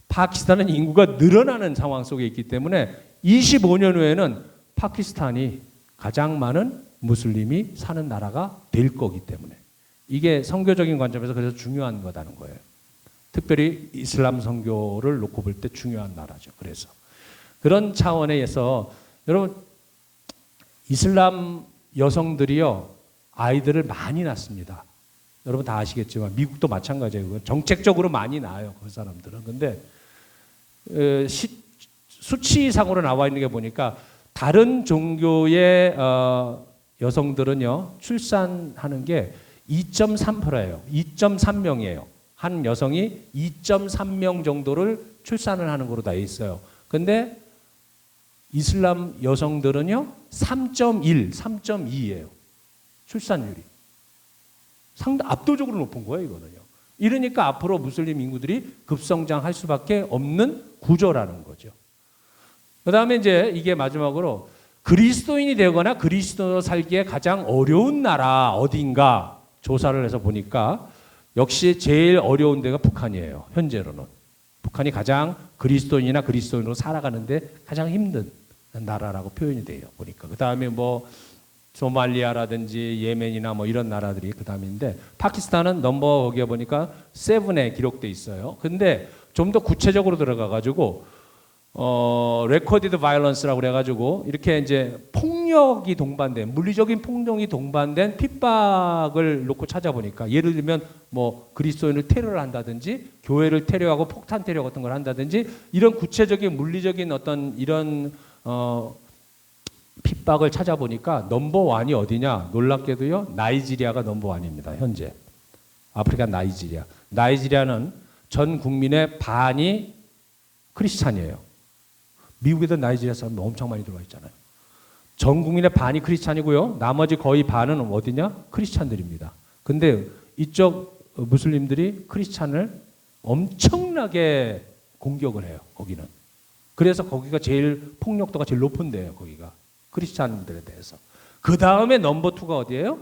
파키스탄은 인구가 늘어나는 상황 속에 있기 때문에 25년 후에는 파키스탄이 가장 많은 무슬림이 사는 나라가 될 거기 때문에 이게 선교적인 관점에서 그래서 중요한 거다는 거예요. 특별히 이슬람 선교를 놓고 볼 때 중요한 나라죠. 그래서 그런 차원에서 여러분 이슬람 여성들이요 아이들을 많이 낳습니다. 여러분 다 아시겠지만 미국도 마찬가지예요. 정책적으로 많이 낳아요. 그 사람들은. 근데 수치상으로 나와 있는 게 보니까 다른 종교의 여성들은요, 출산하는 게 2.3%예요. 2.3명이에요. 한 여성이 2.3명 정도를 출산을 하는 거로 돼 있어요. 근데 이슬람 여성들은요, 3.1, 3.2예요. 출산율이. 상당 압도적으로 높은 거예요, 이거는요. 이러니까 앞으로 무슬림 인구들이 급성장할 수밖에 없는 구조라는 거죠. 그 다음에 이제 이게 마지막으로 그리스도인이 되거나 그리스도로 살기에 가장 어려운 나라 어딘가 조사를 해서 보니까 역시 제일 어려운 데가 북한이에요. 현재로는. 북한이 가장 그리스도인이나 그리스도인으로 살아가는데 가장 힘든 나라라고 표현이 돼요. 보니까. 그 다음에 뭐 소말리아라든지 예멘이나 뭐 이런 나라들이 그 다음인데 파키스탄은 넘버 거기에 보니까 7에 기록돼 있어요. 근데 좀 더 구체적으로 들어가가지고 레코디드 바이런스라고 그래가지고 이렇게 이제 폭력이 동반된 물리적인 폭력이 동반된 핍박을 놓고 찾아보니까 예를 들면 뭐 그리스도인을 테러를 한다든지 교회를 테러하고 폭탄 테러 같은 걸 한다든지 이런 구체적인 물리적인 어떤 이런 핍박을 찾아보니까 넘버 원이 어디냐 놀랍게도요 나이지리아가 넘버 원입니다. 현재 아프리카 나이지리아. 나이지리아는 전 국민의 반이 크리스찬이에요. 미국에도 나이지리아 사람 엄청 많이 들어와 있잖아요. 전 국민의 반이 크리스찬이고요. 나머지 거의 반은 어디냐? 크리스찬들입니다. 근데 이쪽 무슬림들이 크리스찬을 엄청나게 공격을 해요. 거기는. 그래서 거기가 제일 폭력도가 제일 높은 데예요. 거기가. 크리스찬들에 대해서. 그 다음에 넘버 2가 어디예요?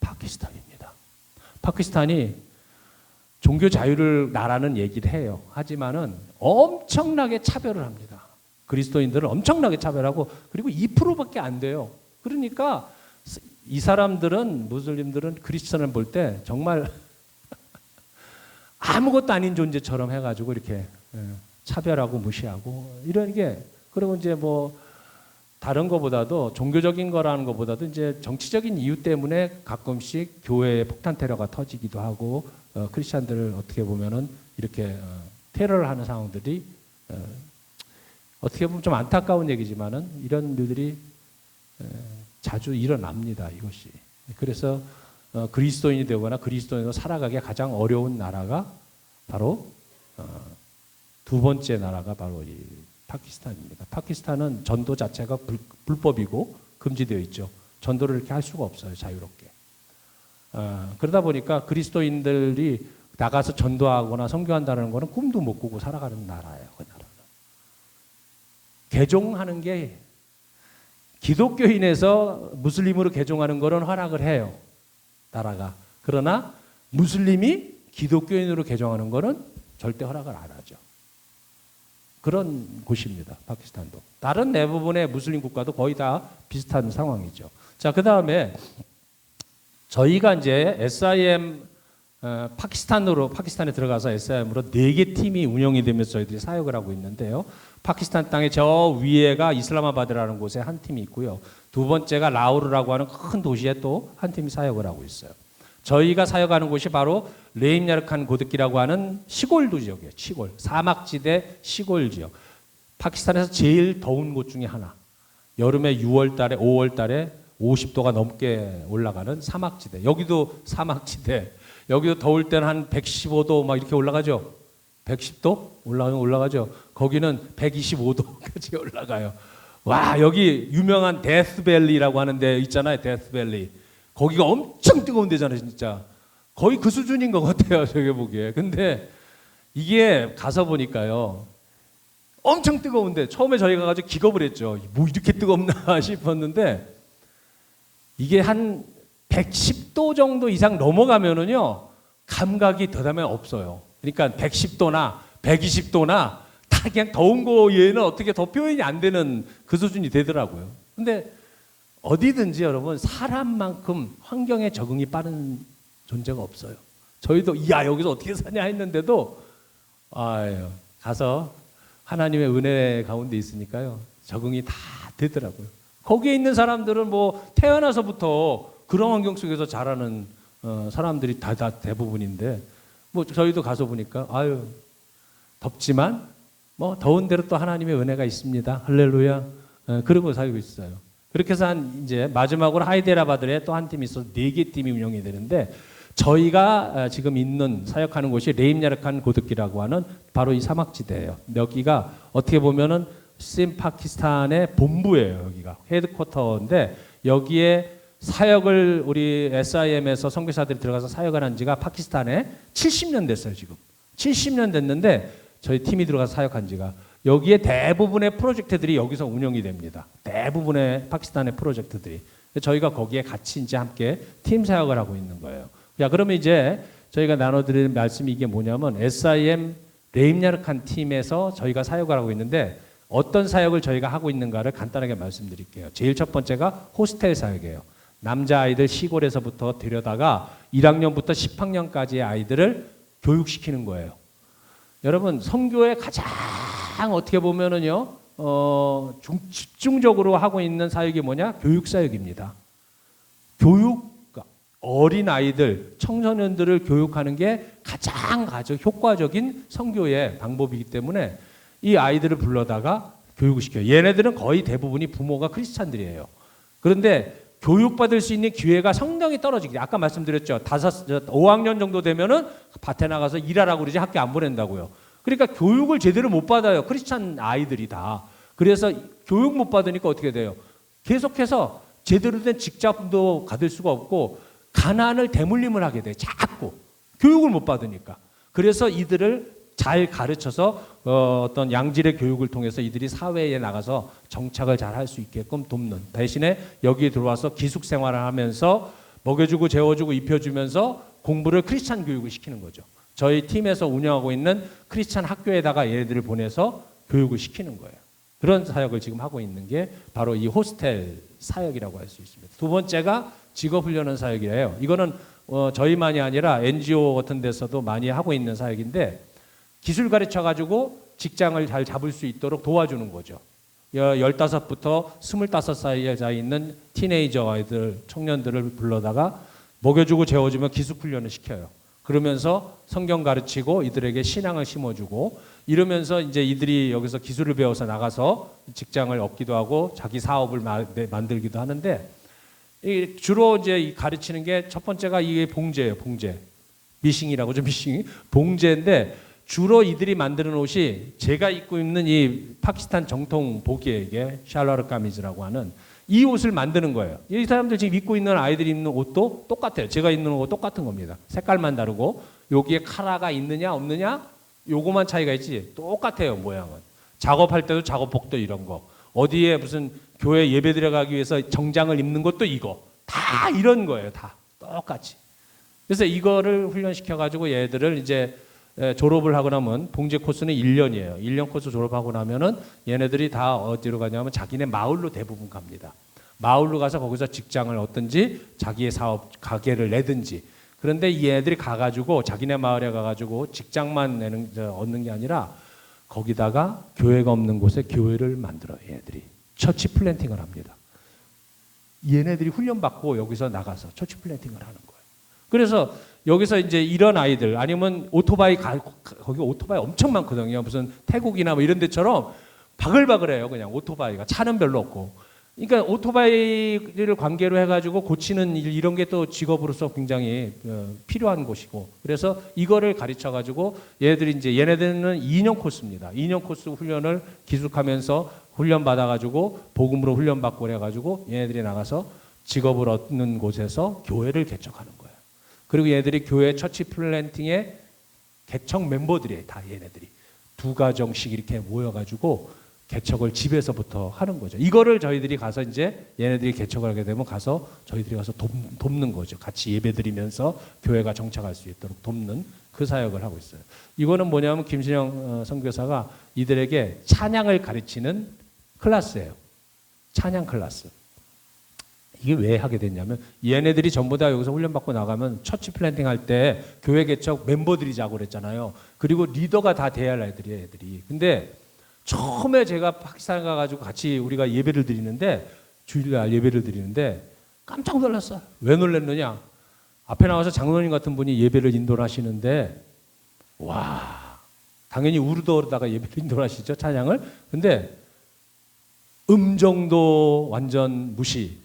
파키스탄입니다. 파키스탄이 종교 자유를 나라는 얘기를 해요. 하지만은 엄청나게 차별을 합니다. 그리스도인들은 엄청나게 차별하고 그리고 2%밖에 안 돼요. 그러니까 이 사람들은 무슬림들은 크리스천을 볼 때 정말 아무것도 아닌 존재처럼 해가지고 이렇게 차별하고 무시하고 이런 게 그리고 이제 뭐 다른 것보다도 종교적인 거라는 것보다도 이제 정치적인 이유 때문에 가끔씩 교회에 폭탄 테러가 터지기도 하고 크리스천들을 어떻게 보면은 이렇게 테러를 하는 상황들이 어떻게 보면 좀 안타까운 얘기지만은 이런 일들이 자주 일어납니다. 이것이. 그래서 그리스도인이 되거나 그리스도인으로 살아가기 가장 어려운 나라가 바로 두 번째 나라가 바로 이 파키스탄입니다. 파키스탄은 전도 자체가 불법이고 금지되어 있죠. 전도를 이렇게 할 수가 없어요. 자유롭게. 그러다 보니까 그리스도인들이 나가서 전도하거나 선교한다는 것은 꿈도 못 꾸고 살아가는 나라예요. 그 나라는. 개종하는 게 기독교인에서 무슬림으로 개종하는 것은 허락을 해요. 나라가. 그러나 무슬림이 기독교인으로 개종하는 것은 절대 허락을 안 하죠. 그런 곳입니다. 파키스탄도. 다른 대부분의 무슬림 국가도 거의 다 비슷한 상황이죠. 자, 그 다음에 저희가 이제 SIM 파키스탄에 들어가서 SIM으로 4개 팀이 운영이 되면서 저희들이 사역을 하고 있는데요. 파키스탄 땅의 저 위에가 이슬라마바드라는 곳에 한 팀이 있고요. 두 번째가 라우르라고 하는 큰 도시에 또 한 팀이 사역을 하고 있어요. 저희가 사역하는 곳이 바로 레임야르칸 고드키라고 하는 시골 지역이에요. 시골. 사막지대 시골 지역. 파키스탄에서 제일 더운 곳 중에 하나. 여름에 6월 달에 5월 달에 50도가 넘게 올라가는 사막지대. 여기도 사막지대. 여기도 더울 때는 한 115도 막 이렇게 올라가죠. 110도 올라가죠. 거기는 125도까지 올라가요. 와, 여기 유명한 데스밸리라고 하는 데 있잖아요. 데스밸리. 거기가 엄청 뜨거운 데잖아요, 진짜. 거의 그 수준인 것 같아요, 저게 보기에. 근데 이게 가서 보니까요. 엄청 뜨거운데 처음에 저희가 가서 기겁을 했죠. 뭐 이렇게 뜨겁나 싶었는데 이게 한 110도 정도 이상 넘어가면은요. 감각이 더다면 없어요. 그러니까 110도나 120도나 다 그냥 더운 거에는 어떻게 더 표현이 안 되는 그 수준이 되더라고요. 근데 어디든지 여러분 사람만큼 환경에 적응이 빠른 존재가 없어요. 저희도 야 여기서 어떻게 사냐 했는데도 가서 하나님의 은혜 가운데 있으니까요. 적응이 다 되더라고요. 거기에 있는 사람들은 뭐 태어나서부터 그런 환경 속에서 자라는 사람들이 다 대부분인데 뭐 저희도 가서 보니까 덥지만 뭐 더운 대로 또 하나님의 은혜가 있습니다. 할렐루야. 그러고 살고 있어요. 그렇게 해서 이제 마지막으로 하이데라바드에 또 한 팀이 있어서 4개 팀이 운영이 되는데 저희가 지금 있는 사역하는 곳이 레임야르칸 고드키라고 하는 바로 이 사막지대예요. 여기가 어떻게 보면은 파키스탄의 본부예요. 여기가 헤드쿼터인데 여기에 사역을 우리 SIM에서 선교사들이 들어가서 사역을 한 지가 파키스탄에 70년 됐어요. 지금 70년 됐는데 저희 팀이 들어가서 사역한 지가 여기에 대부분의 프로젝트들이 여기서 운영이 됩니다. 대부분의 파키스탄의 프로젝트들이 저희가 거기에 같이 이제 함께 팀 사역을 하고 있는 거예요. 야, 그러면 이제 저희가 나눠드리는 말씀이 이게 뭐냐면 SIM 레임야르칸 팀에서 저희가 사역을 하고 있는데 어떤 사역을 저희가 하고 있는가를 간단하게 말씀드릴게요. 제일 첫 번째가 호스텔 사역이에요. 남자아이들 시골에서부터 데려다가 1학년부터 10학년까지의 아이들을 교육시키는 거예요. 여러분 선교에 가장 어떻게 보면은요 집중적으로 하고 있는 사역이 뭐냐? 교육 사역입니다. 교육 어린 아이들, 청소년들을 교육하는 게 가장 효과적인 선교의 방법이기 때문에 이 아이들을 불러다가 교육을 시켜요. 얘네들은 거의 대부분이 부모가 크리스찬들이에요. 그런데 교육받을 수 있는 기회가 상당히 떨어지기. 아까 말씀드렸죠. 5학년 정도 되면은 밭에 나가서 일하라고 그러지 학교 안 보낸다고요. 그러니까 교육을 제대로 못 받아요. 크리스찬 아이들이 다. 그래서 교육 못 받으니까 어떻게 돼요? 계속해서 제대로 된 직장도 가질 수가 없고 가난을 대물림을 하게 돼. 자꾸 교육을 못 받으니까. 그래서 이들을 잘 가르쳐서 어떤 양질의 교육을 통해서 이들이 사회에 나가서 정착을 잘 할 수 있게끔 돕는. 대신에 여기에 들어와서 기숙 생활을 하면서 먹여주고 재워주고 입혀주면서 공부를 크리스찬 교육을 시키는 거죠. 저희 팀에서 운영하고 있는 크리스찬 학교에다가 얘들을 보내서 교육을 시키는 거예요. 그런 사역을 지금 하고 있는 게 바로 이 호스텔 사역이라고 할 수 있습니다. 두 번째가 직업훈련원 사역이에요. 이거는 저희만이 아니라 NGO 같은 데서도 많이 하고 있는 사역인데 기술 가르쳐가지고 직장을 잘 잡을 수 있도록 도와주는 거죠. 15부터 25 사이에 있는 티네이저 아이들, 청년들을 불러다가 먹여주고 재워주면 기술훈련을 시켜요. 그러면서 성경 가르치고 이들에게 신앙을 심어주고 이러면서 이제 이들이 여기서 기술을 배워서 나가서 직장을 얻기도 하고 자기 사업을 만들기도 하는데 주로 이제 가르치는 게 첫 번째가 이게 봉제예요. 봉제. 미싱이라고 죠. 미싱이. 봉제인데 주로 이들이 만드는 옷이 제가 입고 있는 이 파키스탄 정통 복이에요. 이게 샬라르 까미즈라고 하는 이 옷을 만드는 거예요. 이 사람들 지금 입고 있는 아이들이 입는 옷도 똑같아요. 제가 입는 옷 똑같은 겁니다. 색깔만 다르고 여기에 카라가 있느냐 없느냐 요거만 차이가 있지 똑같아요. 모양은. 작업할 때도 작업복도 이런 거. 어디에 무슨 교회 예배 들어가기 위해서 정장을 입는 것도 이거. 다 이런 거예요. 다 똑같이. 그래서 이거를 훈련시켜가지고 얘들을 이제 졸업을 하고 나면 봉제 코스는 1년이에요. 1년 코스 졸업하고 나면은 얘네들이 다 어디로 가냐면 자기네 마을로 대부분 갑니다. 마을로 가서 거기서 직장을 얻든지 자기의 사업 가게를 내든지. 그런데 이 애들이 가가지고 자기네 마을에 가가지고 직장만 얻는 게 아니라 거기다가 교회가 없는 곳에 교회를 만들어요. 얘들이 처치 플랜팅을 합니다. 얘네들이 훈련받고 여기서 나가서 처치 플랜팅을 하는 거예요. 그래서 여기서 이제 이런 아이들 아니면 오토바이 거기 오토바이 엄청 많거든요. 무슨 태국이나 뭐 이런 데처럼 바글바글해요. 그냥 오토바이가 차는 별로 없고. 그러니까 오토바이를 관계로 해가지고 고치는 일 이런 게 또 직업으로서 굉장히 필요한 곳이고. 그래서 이거를 가르쳐가지고 얘들이 이제 얘네들은 2년 코스입니다. 2년 코스 훈련을 기숙하면서 훈련 받아가지고 복음으로 훈련 받고 그래가지고 얘네들이 나가서 직업을 얻는 곳에서 교회를 개척하는 거예요. 그리고 얘들이 교회 처치 플랜팅의 개척 멤버들이에요. 다 얘네들이. 2가정씩 이렇게 모여가지고 개척을 집에서부터 하는 거죠. 이거를 저희들이 가서 이제 얘네들이 개척을 하게 되면 가서 저희들이 가서 돕는 거죠. 같이 예배드리면서 교회가 정착할 수 있도록 돕는 그 사역을 하고 있어요. 이거는 뭐냐면 김신영 선교사가 이들에게 찬양을 가르치는 클래스예요. 찬양 클래스. 이게 왜 하게 됐냐면 얘네들이 전부 다 여기서 훈련받고 나가면 처치 플랜팅 할 때 교회 개척 멤버들이 자고 그랬잖아요. 그리고 리더가 다 돼야 할 애들이에요. 애들이. 근데 처음에 제가 파키스탄 가가지고 같이 우리가 예배를 드리는데 주일날 예배를 드리는데 깜짝 놀랐어요. 왜 놀랐느냐? 앞에 나와서 장로님 같은 분이 예배를 인도를 하시는데 와 당연히 우르도어로다가 예배를 인도를 하시죠. 찬양을. 근데 음정도 완전 무시,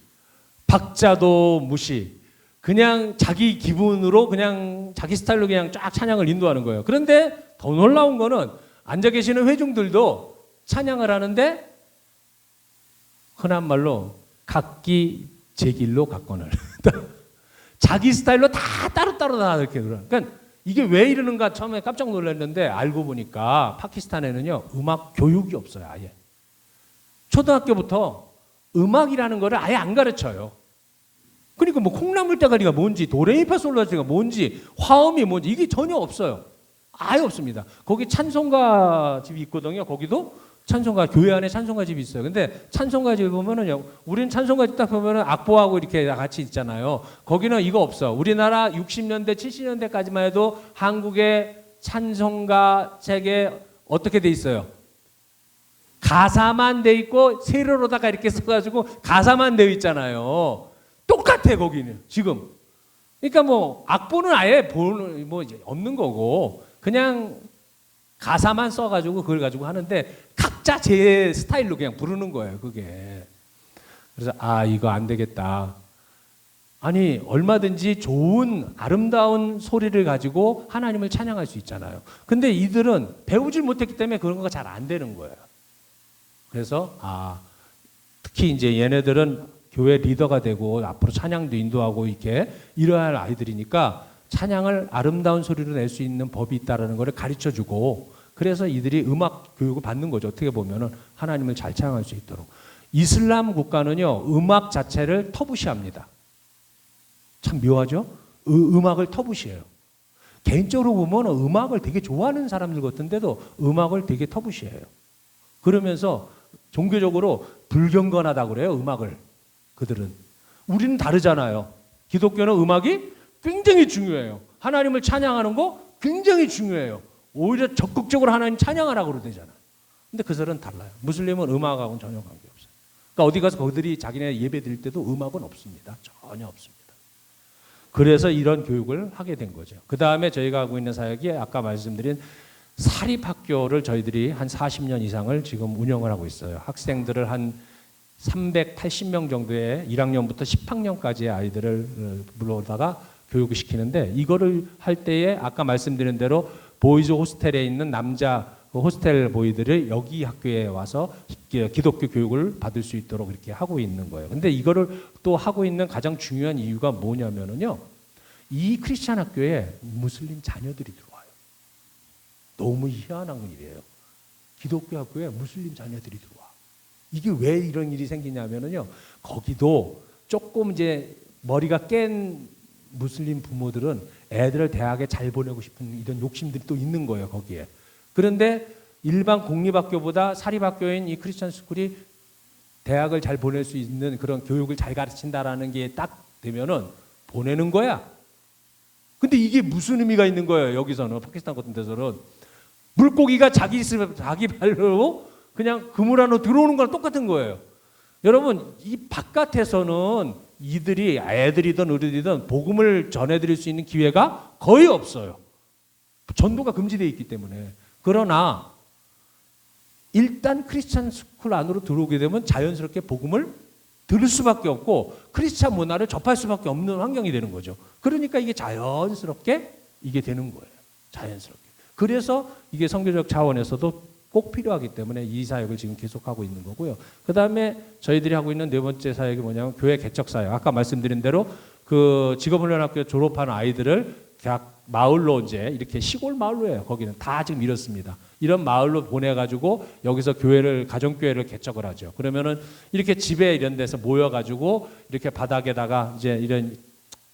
박자도 무시, 그냥 자기 기분으로 그냥 자기 스타일로 그냥 쫙 찬양을 인도하는 거예요. 그런데 더 놀라운 거는 앉아 계시는 회중들도 찬양을 하는데 흔한 말로 각기 제 길로 갔거늘 자기 스타일로 다 따로따로 다 이렇게 그러. 그러니까 이게 왜 이러는가 처음에 깜짝 놀랐는데 알고 보니까 파키스탄에는요 음악 교육이 없어요. 아예 초등학교부터 음악이라는 거를 아예 안 가르쳐요. 그러니까 뭐 콩나물 대가리가 뭔지 도레미파솔라시가 뭔지 화음이 뭔지 이게 전혀 없어요. 아예 없습니다. 거기 찬송가 집이 있거든요. 거기도 찬송가 교회 안에 찬송가 집이 있어요. 근데 찬송가 집 보면은요, 우리는 찬송가 집 딱 보면은 악보하고 이렇게 같이 있잖아요. 거기는 이거 없어. 우리나라 60년대 70년대까지만 해도 한국의 찬송가 책에 어떻게 돼 있어요? 가사만 돼 있고 세로로다가 이렇게 써가지고 가사만 되어 있잖아요. 똑같아 거기는 지금. 그러니까 뭐 악보는 아예 보는 뭐 없는 거고 그냥 가사만 써가지고 그걸 가지고 하는데 각자 제 스타일로 그냥 부르는 거예요 그게. 그래서 아 이거 안 되겠다. 아니 얼마든지 좋은 아름다운 소리를 가지고 하나님을 찬양할 수 있잖아요. 근데 이들은 배우질 못했기 때문에 그런 거가 잘 안 되는 거예요. 그래서 특히 이제 얘네들은 교회 리더가 되고 앞으로 찬양도 인도하고 이렇게 이러할 아이들이니까 찬양을 아름다운 소리로 낼 수 있는 법이 있다라는 것을 가르쳐 주고 그래서 이들이 음악 교육을 받는 거죠. 어떻게 보면은 하나님을 잘 찬양할 수 있도록. 이슬람 국가는요 음악 자체를 터부시합니다. 참 묘하죠? 음악을 터부시해요. 개인적으로 보면 음악을 되게 좋아하는 사람들 같은데도 음악을 되게 터부시해요. 그러면서 종교적으로 불경건하다고 그래요 음악을. 그들은. 우리는 다르잖아요. 기독교는 음악이 굉장히 중요해요. 하나님을 찬양하는 거 굉장히 중요해요. 오히려 적극적으로 하나님 찬양하라고 그러잖아. 근데 그들은 달라요. 무슬림은 음악하고는 전혀 관계없어요. 그러니까 어디 가서 그들이 자기네 예배 드릴 때도 음악은 없습니다. 전혀 없습니다. 그래서 이런 교육을 하게 된 거죠. 그 다음에 저희가 하고 있는 사역이 아까 말씀드린 사립학교를 저희들이 한 40년 이상을 지금 운영을 하고 있어요. 학생들을 한 380명 정도의 1학년부터 10학년까지의 아이들을 불러다가 교육을 시키는데 이거를 할 때에 아까 말씀드린 대로 보이즈 호스텔에 있는 남자 호스텔 보이들을 여기 학교에 와서 기독교 교육을 받을 수 있도록 이렇게 하고 있는 거예요. 근데 이거를 또 하고 있는 가장 중요한 이유가 뭐냐면은요. 이 크리스찬 학교에 무슬림 자녀들이 들어와요. 너무 희한한 일이에요. 기독교 학교에 무슬림 자녀들이 들어와. 이게 왜 이런 일이 생기냐면은요. 거기도 조금 이제 머리가 깬 무슬림 부모들은 애들을 대학에 잘 보내고 싶은 이런 욕심들이 또 있는 거예요, 거기에. 그런데 일반 공립학교보다 사립학교인 이 크리스천 스쿨이 대학을 잘 보낼 수 있는 그런 교육을 잘 가르친다라는 게 딱 되면은 보내는 거야. 근데 이게 무슨 의미가 있는 거예요, 여기서는. 파키스탄 같은 데서는. 물고기가 자기 발로 그냥 그물 안으로 들어오는 거랑 똑같은 거예요. 여러분, 이 바깥에서는 이들이 애들이든 어른이든 복음을 전해드릴 수 있는 기회가 거의 없어요. 전도가 금지되어 있기 때문에. 그러나 일단 크리스찬 스쿨 안으로 들어오게 되면 자연스럽게 복음을 들을 수밖에 없고 크리스찬 문화를 접할 수밖에 없는 환경이 되는 거죠. 그러니까 이게 자연스럽게 이게 되는 거예요. 자연스럽게. 그래서 이게 선교적 차원에서도 꼭 필요하기 때문에 이 사역을 지금 계속하고 있는 거고요. 그 다음에 저희들이 하고 있는 네 번째 사역이 뭐냐면 교회 개척 사역. 아까 말씀드린 대로 그 직업훈련학교 졸업한 아이들을 각 마을로 이제 이렇게 시골 마을로 해요. 거기는 다 지금 이렇습니다. 이런 마을로 보내가지고 여기서 교회를 가정교회를 개척을 하죠. 그러면은 이렇게 집에 이런 데서 모여가지고 이렇게 바닥에다가 이제 이런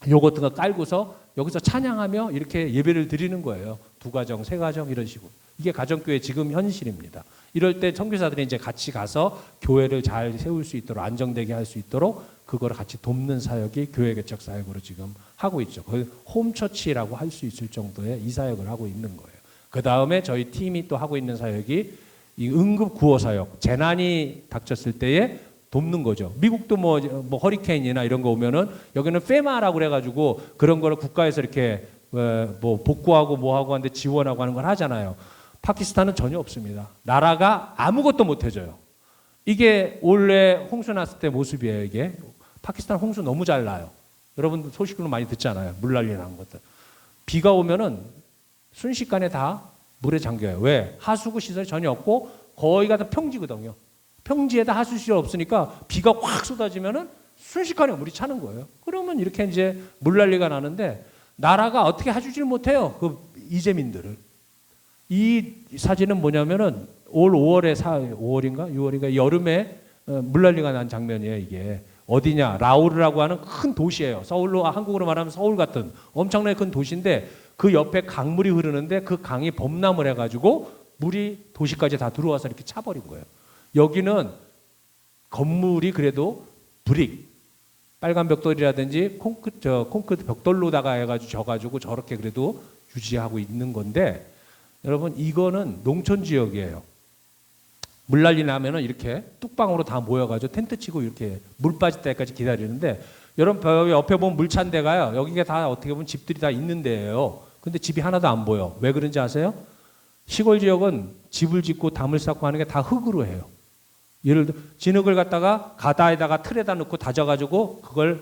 요 같은 거 깔고서 여기서 찬양하며 이렇게 예배를 드리는 거예요. 2가정, 3가정 이런 식으로. 이게 가정교회 지금 현실입니다. 이럴 때 선교사들이 이제 같이 가서 교회를 잘 세울 수 있도록 안정되게 할 수 있도록 그걸 같이 돕는 사역이 교회 개척 사역으로 지금 하고 있죠. 거의 홈처치라고 할 수 있을 정도의 이 사역을 하고 있는 거예요. 그 다음에 저희 팀이 또 하고 있는 사역이 이 응급 구호 사역, 재난이 닥쳤을 때에 돕는 거죠. 미국도 뭐 허리케인이나 이런 거 오면은 여기는 페마라고 그래가지고 그런 거를 국가에서 이렇게 뭐 복구하고 뭐하고 하는데 지원하고 하는 걸 하잖아요. 파키스탄은 전혀 없습니다. 나라가 아무것도 못 해줘요. 이게 원래 홍수 났을 때 모습이에요. 이게 파키스탄 홍수 너무 잘 나요. 여러분 소식으로 많이 듣잖아요. 물난리 나는 것들. 비가 오면은 순식간에 다 물에 잠겨요. 왜? 하수구 시설이 전혀 없고 거기가 다 평지거든요. 평지에다 하수 시설 없으니까 비가 확 쏟아지면은 순식간에 물이 차는 거예요. 그러면 이렇게 이제 물난리가 나는데 나라가 어떻게 해주질 못해요. 그 이재민들을. 이 사진은 뭐냐면은 올 5월에 5월인가 6월인가 여름에 물난리가 난 장면이에요. 이게 어디냐? 라오르라고 하는 큰 도시예요. 서울로 한국으로 말하면 서울 같은 엄청나게 큰 도시인데 그 옆에 강물이 흐르는데 그 강이 범람을 해가지고 물이 도시까지 다 들어와서 이렇게 차버린 거예요. 여기는 건물이 그래도 브릭, 빨간 벽돌이라든지 콘크리트 벽돌로다가 해가지고 져가지고 저렇게 그래도 유지하고 있는 건데 여러분 이거는 농촌 지역이에요. 물난리 나면은 이렇게 뚝방으로 다 모여가지고 텐트 치고 이렇게 물 빠질 때까지 기다리는데 여러분 여기 옆에 보면 물 찬 데가요. 여기가 다 어떻게 보면 집들이 다 있는 데예요. 근데 집이 하나도 안 보여. 왜 그런지 아세요? 시골 지역은 집을 짓고 담을 쌓고 하는 게 다 흙으로 해요. 예를 들어 진흙을 갖다가 가다에다가 틀에다 넣고 다져가지고 그걸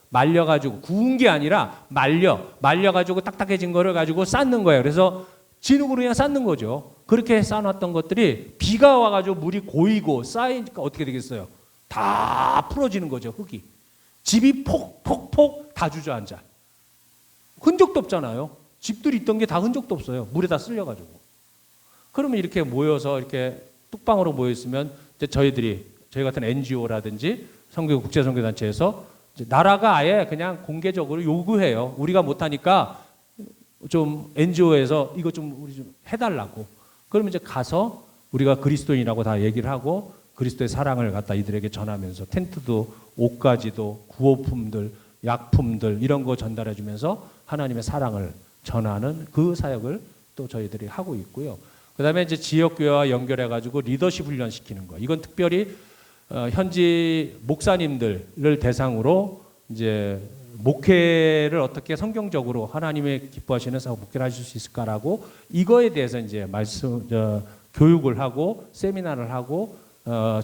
말려가지고 구운 게 아니라 말려가지고 딱딱해진 거를 가지고 쌓는 거예요. 그래서 진흙으로 그냥 쌓는 거죠. 그렇게 쌓아놨던 것들이 비가 와가지고 물이 고이고 쌓이니까 어떻게 되겠어요? 다 풀어지는 거죠. 흙이. 집이 폭 다 주저앉아. 흔적도 없잖아요. 집들이 있던 게 다 흔적도 없어요. 물에 다 쓸려가지고. 그러면 이렇게 모여서 이렇게 뚝방으로 모여있으면 이제 저희 같은 NGO라든지 국제선교단체에서 나라가 아예 그냥 공개적으로 요구해요. 우리가 못하니까 좀 NGO에서 이거 좀 우리 좀 해달라고. 그러면 이제 가서 우리가 그리스도인이라고 다 얘기를 하고 그리스도의 사랑을 갖다 이들에게 전하면서 텐트도 옷가지도 구호품들 약품들 이런 거 전달해 주면서 하나님의 사랑을 전하는 그 사역을 또 저희들이 하고 있고요. 그다음에 이제 지역교회와 연결해 가지고 리더십 훈련 시키는 거. 이건 특별히 현지 목사님들을 대상으로 이제 목회를 어떻게 성경적으로 하나님의 기뻐하시는 목회를 하실 수 있을까라고 이거에 대해서 이제 교육을 하고 세미나를 하고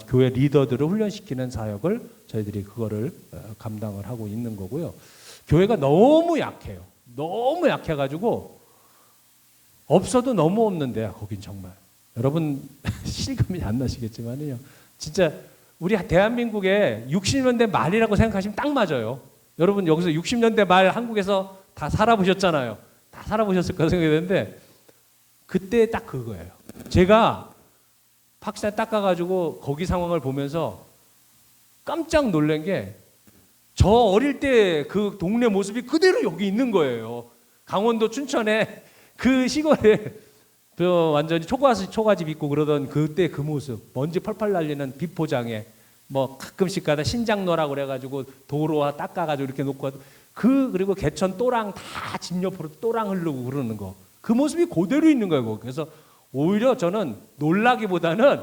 교회 리더들을 훈련시키는 사역을 저희들이 그거를 감당을 하고 있는 거고요. 교회가 너무 약해요. 너무 약해가지고 없어도 너무 없는데 거긴 정말 여러분 실감이 안 나시겠지만요. 진짜 우리 대한민국의 60년대 말이라고 생각하시면 딱 맞아요. 여러분 여기서 60년대 말 한국에서 다 살아보셨잖아요. 다 살아보셨을 거라 생각이 드는데 그때 딱 그거예요. 제가 파키스탄에 딱 가가지고 거기 상황을 보면서 깜짝 놀란 게 저 어릴 때 그 동네 모습이 그대로 여기 있는 거예요. 강원도 춘천에 그 시골에 완전히 초가집 있고 그러던 그때 그 모습, 먼지 펄펄 날리는 비포장에 뭐 가끔씩 가다 신장로라고 그래가지고 도로 닦아가지고 이렇게 놓고 그리고 개천 또랑 다 집 옆으로 또랑 흐르고 그러는 거, 그 모습이 그대로 있는 거예요. 그래서 오히려 저는 놀라기보다는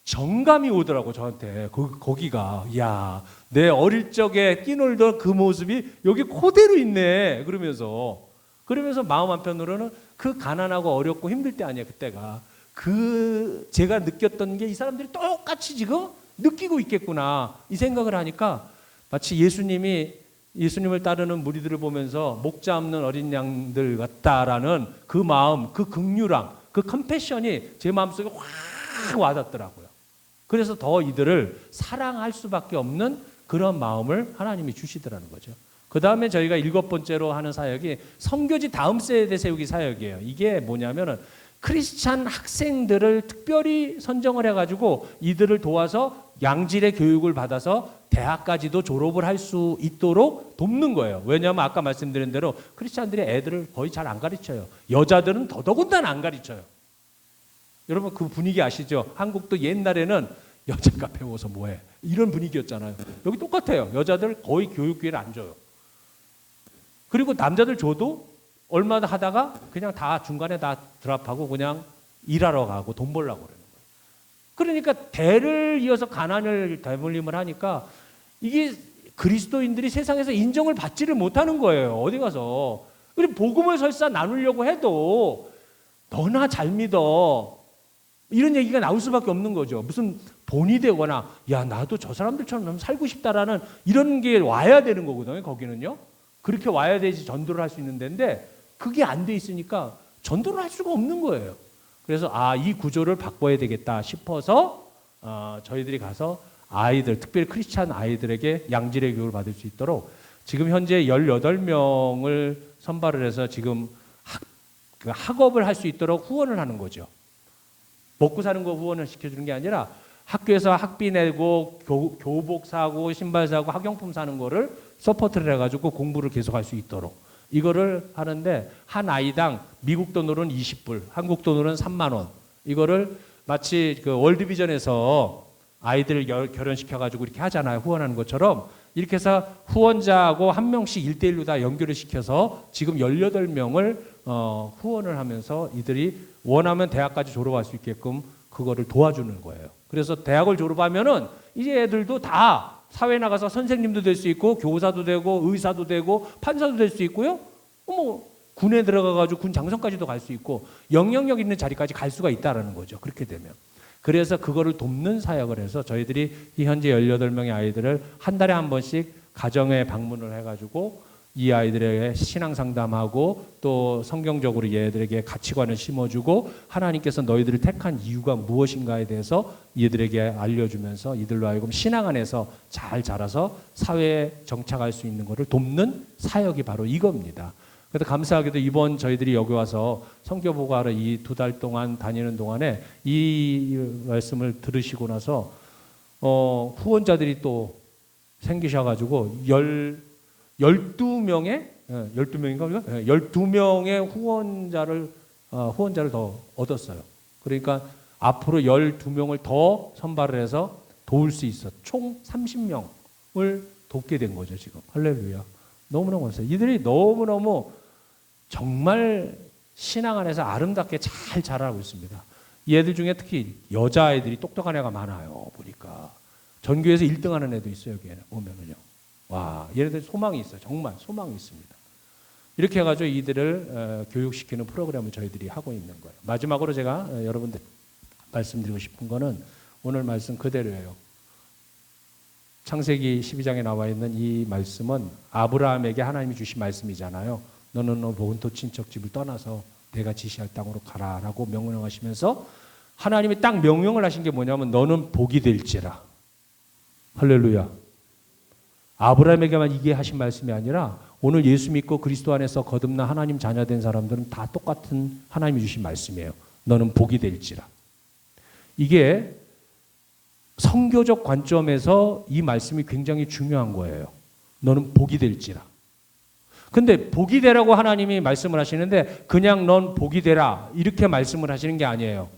정감이 오더라고 저한테. 거기가 야, 내 어릴 적에 끼놀던 그 모습이 여기 그대로 있네 그러면서 마음 한편으로는 그 가난하고 어렵고 힘들 때 아니야 그때가. 제가 느꼈던 게 이 사람들이 똑같이 지금 느끼고 있겠구나 이 생각을 하니까 마치 예수님을 따르는 무리들을 보면서 목자 없는 어린 양들 같다라는 그 마음, 그 긍휼함, 그 컴패션이 제 마음속에 확 와닿더라고요. 그래서 더 이들을 사랑할 수밖에 없는 그런 마음을 하나님이 주시더라는 거죠. 그 다음에 저희가 7번째로 하는 사역이 선교지 다음 세대 세우기 사역이에요. 이게 뭐냐면은 크리스찬 학생들을 특별히 선정을 해가지고 이들을 도와서 양질의 교육을 받아서 대학까지도 졸업을 할 수 있도록 돕는 거예요. 왜냐하면 아까 말씀드린 대로 크리스찬들이 애들을 거의 잘 안 가르쳐요. 여자들은 더더군다나 안 가르쳐요. 여러분 그 분위기 아시죠? 한국도 옛날에는 여자가 배워서 뭐해 이런 분위기였잖아요. 여기 똑같아요. 여자들 거의 교육 기회를 안 줘요. 그리고 남자들 줘도 얼마나 하다가 그냥 다 중간에 다 드랍하고 그냥 일하러 가고 돈 벌려고 그러는 거예요. 그러니까 대를 이어서 가난을 대물림을 하니까 이게 그리스도인들이 세상에서 인정을 받지를 못하는 거예요. 어디 가서. 그리고 복음을 설사 나누려고 해도 너나 잘 믿어 이런 얘기가 나올 수밖에 없는 거죠. 무슨 돈이 되거나 야 나도 저 사람들처럼 살고 싶다라는 이런 게 와야 되는 거거든요. 거기는요. 그렇게 와야 되지 전도를 할 수 있는 데인데 그게 안 돼 있으니까 전도를 할 수가 없는 거예요. 그래서 이 구조를 바꿔야 되겠다 싶어서 저희들이 가서 아이들, 특별히 크리스찬 아이들에게 양질의 교육을 받을 수 있도록 지금 현재 18명을 선발을 해서 지금 학업을 할 수 있도록 후원을 하는 거죠. 먹고 사는 거 후원을 시켜주는 게 아니라 학교에서 학비 내고 교복 사고 신발 사고 학용품 사는 거를 서포트를 해가지고 공부를 계속할 수 있도록 이거를 하는데 한 아이당 미국 돈으로는 20불, 한국 돈으로는 3만 원. 이거를 마치 그 월드비전에서 아이들을 결혼시켜가지고 이렇게 하잖아요. 후원하는 것처럼 이렇게 해서 후원자하고 한 명씩 1대1로 다 연결을 시켜서 지금 18명을 후원을 하면서 이들이 원하면 대학까지 졸업할 수 있게끔 그거를 도와주는 거예요. 그래서 대학을 졸업하면은 이제 애들도 다 사회에 나가서 선생님도 될 수 있고 교사도 되고 의사도 되고 판사도 될 수 있고요. 군에 들어가가지고 군 장성까지도 갈 수 있고 영향력 있는 자리까지 갈 수가 있다라는 거죠. 그렇게 되면. 그래서 그거를 돕는 사역을 해서 저희들이 이 현재 18명의 아이들을 한 달에 한 번씩 가정에 방문을 해가지고 이 아이들에게 신앙 상담하고 또 성경적으로 얘들에게 가치관을 심어주고 하나님께서 너희들을 택한 이유가 무엇인가에 대해서 얘들에게 알려주면서 이들로 하여금 신앙 안에서 잘 자라서 사회에 정착할 수 있는 것을 돕는 사역이 바로 이겁니다. 그래서 감사하게도 이번 저희들이 여기 와서 성교보고하러 이 2달 동안 다니는 동안에 이 말씀을 들으시고 나서 후원자들이 또 생기셔가지고 12명의 12명인가 우리가? 12명의 후원자를 더 얻었어요. 그러니까 앞으로 12명을 더 선발을 해서 도울 수 있어. 총 30명을 돕게 된 거죠, 지금. 할렐루야. 너무너무 감사해요. 이들이 너무너무 정말 신앙 안에서 아름답게 잘 자라고 있습니다. 얘들 중에 특히 여자아이들이 똑똑한 애가 많아요. 보니까. 전교에서 1등 하는 애도 있어요, 여기에는. 보면은요. 와, 얘네들 소망이 있어요. 정말 소망이 있습니다. 이렇게 해가지고 이들을 교육시키는 프로그램을 저희들이 하고 있는 거예요. 마지막으로 제가 여러분들 말씀드리고 싶은 거는 오늘 말씀 그대로예요. 창세기 12장에 나와 있는 이 말씀은 아브라함에게 하나님이 주신 말씀이잖아요. 너는 너 본토 친척집을 떠나서 내가 지시할 땅으로 가라라고 명령하시면서 하나님이 딱 명령을 하신 게 뭐냐면 너는 복이 될지라. 할렐루야. 아브라함에게만 이게 하신 말씀이 아니라 오늘 예수 믿고 그리스도 안에서 거듭난 하나님 자녀된 사람들은 다 똑같은 하나님이 주신 말씀이에요. 너는 복이 될지라. 이게 성교적 관점에서 이 말씀이 굉장히 중요한 거예요. 너는 복이 될지라. 근데 복이 되라고 하나님이 말씀을 하시는데 그냥 넌 복이 되라 이렇게 말씀을 하시는 게 아니에요.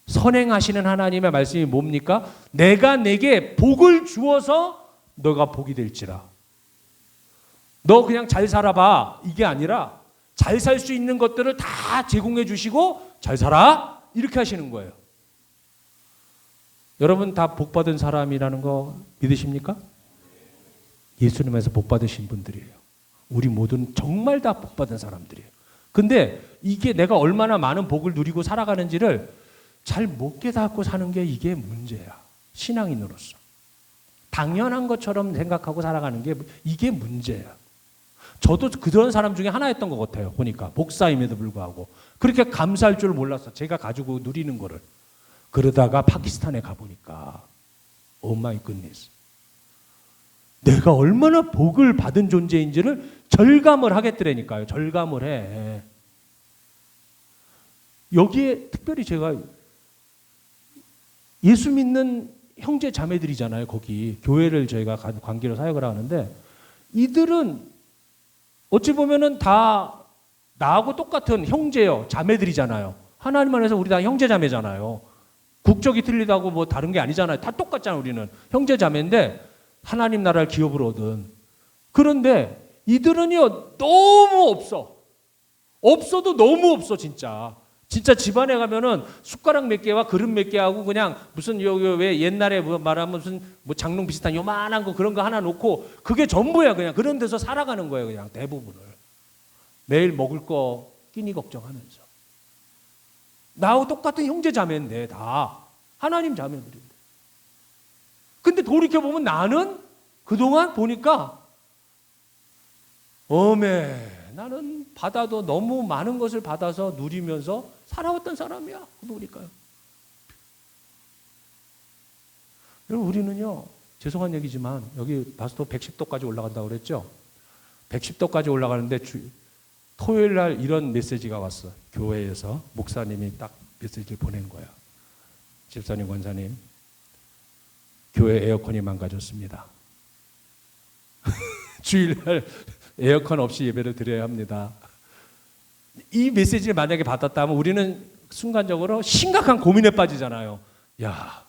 선행하시는 하나님의 말씀이 뭡니까? 내가 내게 복을 주어서 너가 복이 될지라. 너 그냥 잘 살아봐 이게 아니라 잘 살 수 있는 것들을 다 제공해 주시고 잘 살아 이렇게 하시는 거예요. 여러분 다 복 받은 사람이라는 거 믿으십니까? 예수님에서 복 받으신 분들이에요. 우리 모두는 정말 다 복 받은 사람들이에요. 근데 이게 내가 얼마나 많은 복을 누리고 살아가는지를 잘 못 깨닫고 사는 게 이게 문제야. 신앙인으로서. 당연한 것처럼 생각하고 살아가는 게 이게 문제야. 저도 그런 사람 중에 하나였던 것 같아요. 보니까 목사임에도 불구하고 그렇게 감사할 줄 몰랐어. 제가 가지고 누리는 거를. 그러다가 파키스탄에 가보니까 오 마이 굿니스. 내가 얼마나 복을 받은 존재인지를 절감을 하겠더라니까요. 절감을 해. 여기에 특별히 제가 예수 믿는 형제 자매들이잖아요. 거기 교회를 저희가 관계로 사역을 하는데 이들은 어찌 보면은 다 나하고 똑같은 형제요. 자매들이잖아요. 하나님 안에서 우리 다 형제 자매잖아요. 국적이 틀리다고 뭐 다른 게 아니잖아요. 다 똑같잖아요. 우리는 형제 자매인데 하나님 나라를 기업으로 얻은. 그런데 이들은요 너무 없어. 없어도 너무 없어 진짜. 진짜 집안에 가면은 숟가락 몇 개와 그릇 몇 개 하고 그냥 무슨 여기 왜 옛날에 말하면 무슨 뭐 장롱 비슷한 요만한 거 그런 거 하나 놓고 그게 전부야 그냥. 그런 데서 살아가는 거예요 그냥 대부분을. 매일 먹을 거 끼니 걱정하면서. 나하고 똑같은 형제 자매인데 다 하나님 자매들인데. 근데 돌이켜보면 나는 그동안 보니까 나는 받아도 너무 많은 것을 받아서 누리면서 살아왔던 사람이야. 보니까요. 여러분, 우리는요, 죄송한 얘기지만 여기 바스토 110도까지 올라간다고 그랬죠? 110도까지 올라가는데 토요일 날 이런 메시지가 왔어. 교회에서 목사님이 딱 메시지를 보낸 거야. 집사님, 권사님, 교회 에어컨이 망가졌습니다. 주일날 에어컨 없이 예배를 드려야 합니다. 이 메시지를 만약에 받았다면 우리는 순간적으로 심각한 고민에 빠지잖아요. 야,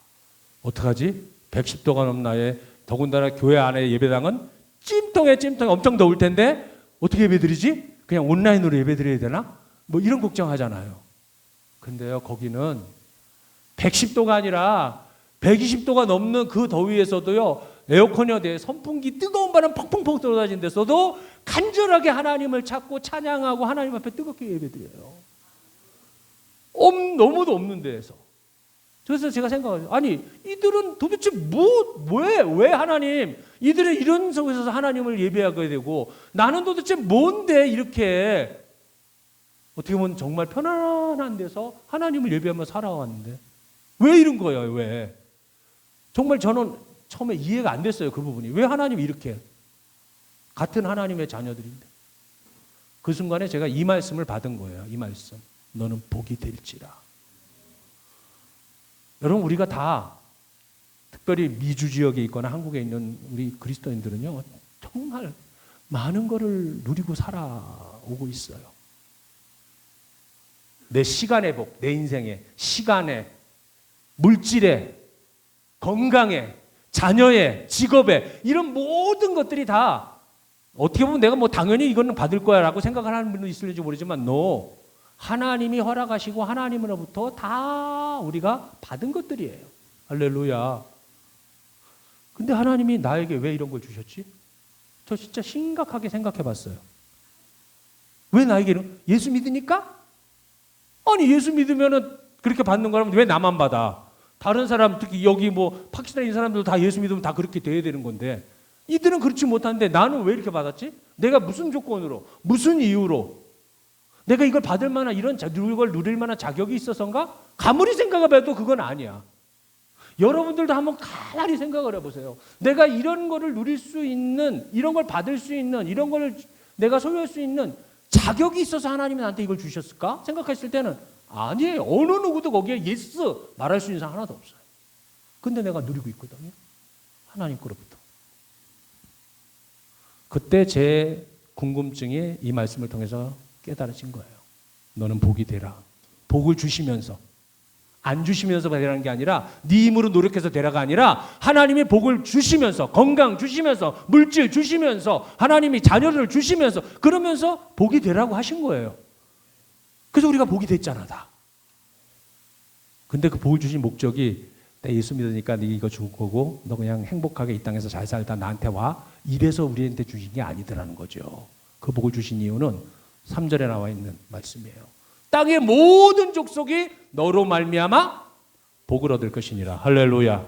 어떡하지? 110도가 넘나에 더군다나 교회 안에 예배당은 찜통에 엄청 더울 텐데 어떻게 예배드리지? 그냥 온라인으로 예배드려야 되나? 뭐 이런 걱정하잖아요. 근데요, 거기는 110도가 아니라 120도가 넘는 그 더위에서도요, 에어컨이 어디에 선풍기 뜨거운 바람 펑펑펑 쏟아진 데서도 간절하게 하나님을 찾고 찬양하고 하나님 앞에 뜨겁게 예배드려요. 너무도 없는 데에서. 그래서 제가 생각해요. 아니, 이들은 도대체 왜 하나님, 이들은 이런 속에서 하나님을 예배하게 되고 나는 도대체 뭔데 이렇게 어떻게 보면 정말 편안한 데서 하나님을 예배하며 살아왔는데 왜 이런 거예요? 왜? 정말 저는 처음에 이해가 안 됐어요. 그 부분이. 왜 하나님이 이렇게 같은 하나님의 자녀들인데. 그 순간에 제가 이 말씀을 받은 거예요. 이 말씀. 너는 복이 될지라. 여러분, 우리가 다 특별히 미주 지역에 있거나 한국에 있는 우리 그리스도인들은요, 정말 많은 것을 누리고 살아오고 있어요. 내 시간의 복, 내 인생에, 시간에, 물질에, 건강에, 자녀의, 직업에, 이런 모든 것들이 다 어떻게 보면 내가 뭐 당연히 이거는 받을 거야 라고 생각하는 분도 있을지 모르지만 하나님이 허락하시고 하나님으로부터 다 우리가 받은 것들이에요. 할렐루야. 근데 하나님이 나에게 왜 이런 걸 주셨지? 저 진짜 심각하게 생각해 봤어요. 왜 나에게 예수 믿으니까? 아니, 예수 믿으면은 그렇게 받는 거라면 왜 나만 받아? 다른 사람, 특히 여기 뭐 파키스탄인 사람들도 다 예수 믿으면 다 그렇게 돼야 되는 건데 이들은 그렇지 못한데 나는 왜 이렇게 받았지? 내가 무슨 조건으로, 무슨 이유로 내가 이걸 받을 만한 이걸 누릴 만한 자격이 있어서인가? 가만히 생각해봐도 그건 아니야. 여러분들도 한번 가만히 생각을 해보세요. 내가 이런 거를 누릴 수 있는, 이런 걸 받을 수 있는, 이런 걸 내가 소유할 수 있는 자격이 있어서 하나님이 나한테 이걸 주셨을까? 생각했을 때는 아니에요. 어느 누구도 거기에 예스 말할 수 있는 사람 하나도 없어요. 근데 내가 누리고 있거든요. 하나님 거로부터. 그때 제 궁금증이 이 말씀을 통해서 깨달아진 거예요. 너는 복이 되라. 복을 주시면서, 안 주시면서 되라는 게 아니라 네 힘으로 노력해서 되라가 아니라 하나님이 복을 주시면서, 건강 주시면서, 물질 주시면서, 하나님이 자녀를 주시면서, 그러면서 복이 되라고 하신 거예요. 그래서 우리가 복이 됐잖아, 다. 근데 그 복을 주신 목적이 내 예수 믿으니까 네 이거 줄 거고 너 그냥 행복하게 이 땅에서 잘 살다 나한테 와, 이래서 우리한테 주신 게 아니더라는 거죠. 그 복을 주신 이유는 3절에 나와 있는 말씀이에요. 땅의 모든 족속이 너로 말미암아 복을 얻을 것이니라. 할렐루야.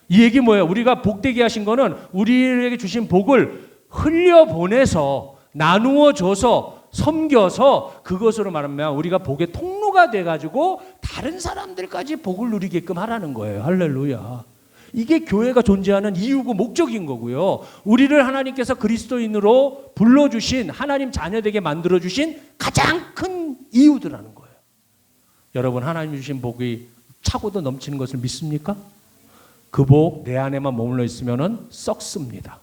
이 얘기 뭐예요? 우리가 복되게 하신 거는 우리에게 주신 복을 흘려보내서 나누어 줘서 섬겨서 그것으로 말하면 우리가 복의 통로가 돼가지고 다른 사람들까지 복을 누리게끔 하라는 거예요. 할렐루야. 이게 교회가 존재하는 이유고 목적인 거고요. 우리를 하나님께서 그리스도인으로 불러주신, 하나님 자녀되게 만들어주신 가장 큰 이유들라는 거예요. 여러분, 하나님 주신 복이 차고도 넘치는 것을 믿습니까? 그 복 내 안에만 머물러 있으면 썩습니다.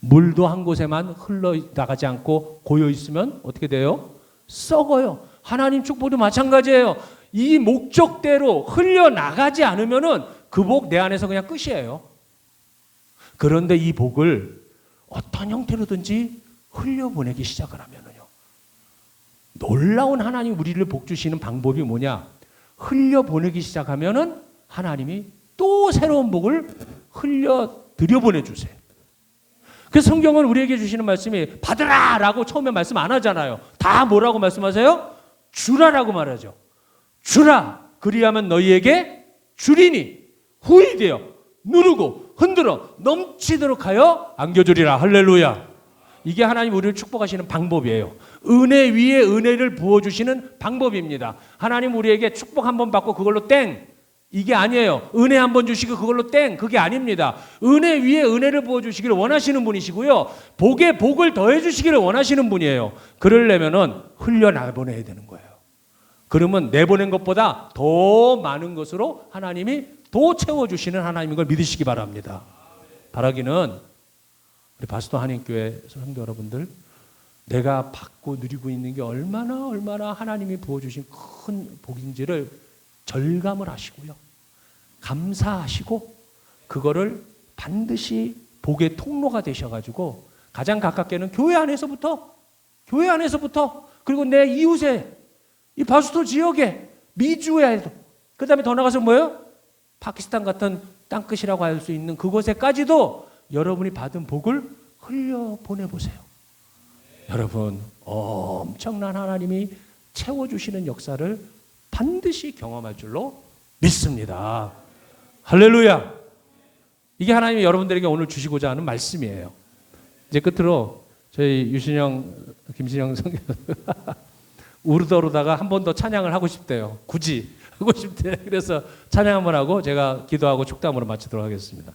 물도 한 곳에만 흘러나가지 않고 고여 있으면 어떻게 돼요? 썩어요. 하나님 축복도 마찬가지예요. 이 목적대로 흘려나가지 않으면은 그 복 내 안에서 그냥 끝이에요. 그런데 이 복을 어떤 형태로든지 흘려보내기 시작을 하면은요, 놀라운 하나님 우리를 복 주시는 방법이 뭐냐? 흘려보내기 시작하면은 하나님이 또 새로운 복을 흘려 들여보내주세요. 그래서 성경은 우리에게 주시는 말씀이 받으라 라고 처음에 말씀 안 하잖아요. 다 뭐라고 말씀하세요? 주라라고 말하죠. 주라, 그리하면 너희에게 주리니 후히 되어 누르고 흔들어 넘치도록 하여 안겨주리라. 할렐루야. 이게 하나님 우리를 축복하시는 방법이에요. 은혜 위에 은혜를 부어주시는 방법입니다. 하나님 우리에게 축복 한 번 받고 그걸로 땡, 이게 아니에요. 은혜 한 번 주시고 그걸로 땡, 그게 아닙니다. 은혜 위에 은혜를 부어주시기를 원하시는 분이시고요, 복에 복을 더해주시기를 원하시는 분이에요. 그러려면은 흘려내보내야 되는 거예요. 그러면 내보낸 것보다 더 많은 것으로 하나님이 더 채워주시는 하나님인 걸 믿으시기 바랍니다. 바라기는 우리 바스도 한인교회 성도 여러분들, 내가 받고 누리고 있는 게 얼마나 하나님이 부어주신 큰 복인지를 절감을 하시고요, 감사하시고 그거를 반드시 복의 통로가 되셔가지고 가장 가깝게는 교회 안에서부터 그리고 내 이웃에, 이 바수토 지역에, 미주에도, 그 다음에 더 나가서 뭐예요? 파키스탄 같은 땅끝이라고 할 수 있는 그곳에까지도 여러분이 받은 복을 흘려 보내보세요. 여러분, 엄청난 하나님이 채워주시는 역사를 반드시 경험할 줄로 믿습니다. 할렐루야. 이게 하나님이 여러분들에게 오늘 주시고자 하는 말씀이에요. 이제 끝으로 저희 유신영, 김신영 성교 우르더로다가 한 번 더 찬양을 하고 싶대요. 굳이 하고 싶대. 그래서 찬양 한번 하고 제가 기도하고 축담으로 마치도록 하겠습니다.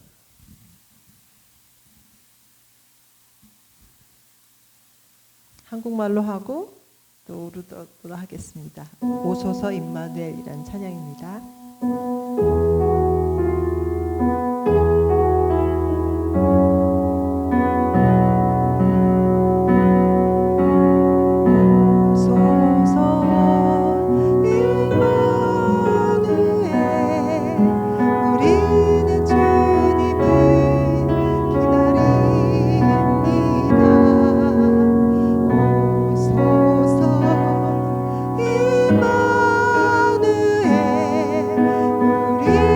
한국말로 하고 또 우르더로 하겠습니다. 오소서 임마누엘이라는 찬양입니다. 우리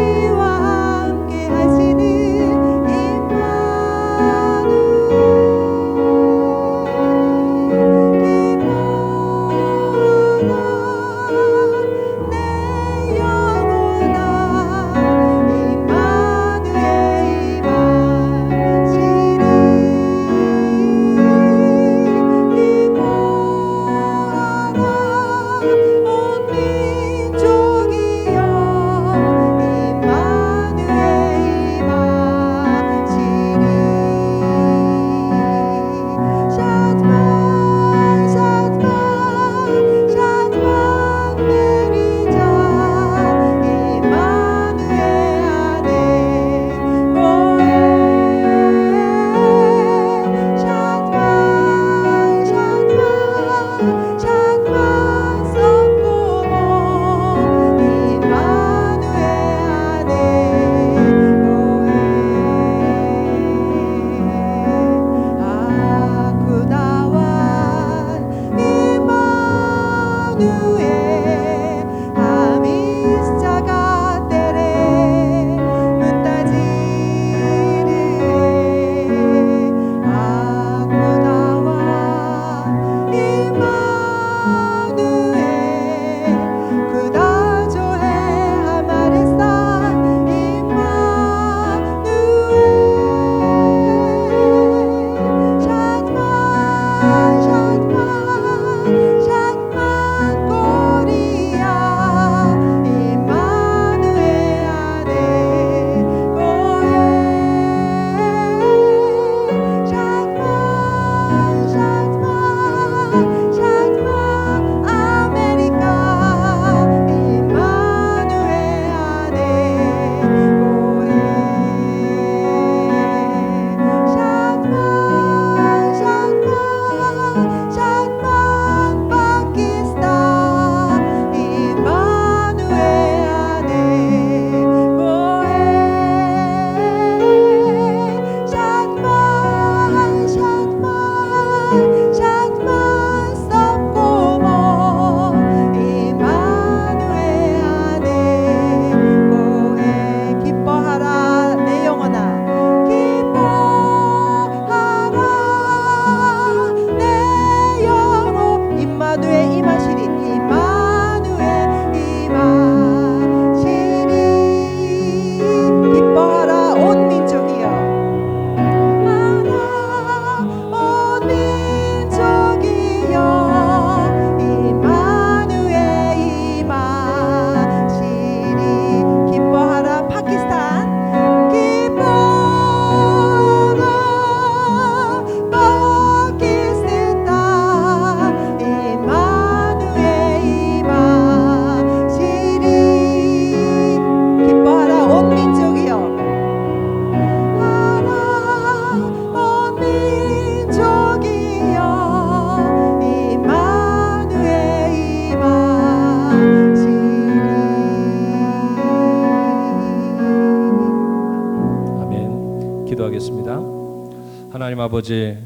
아버지,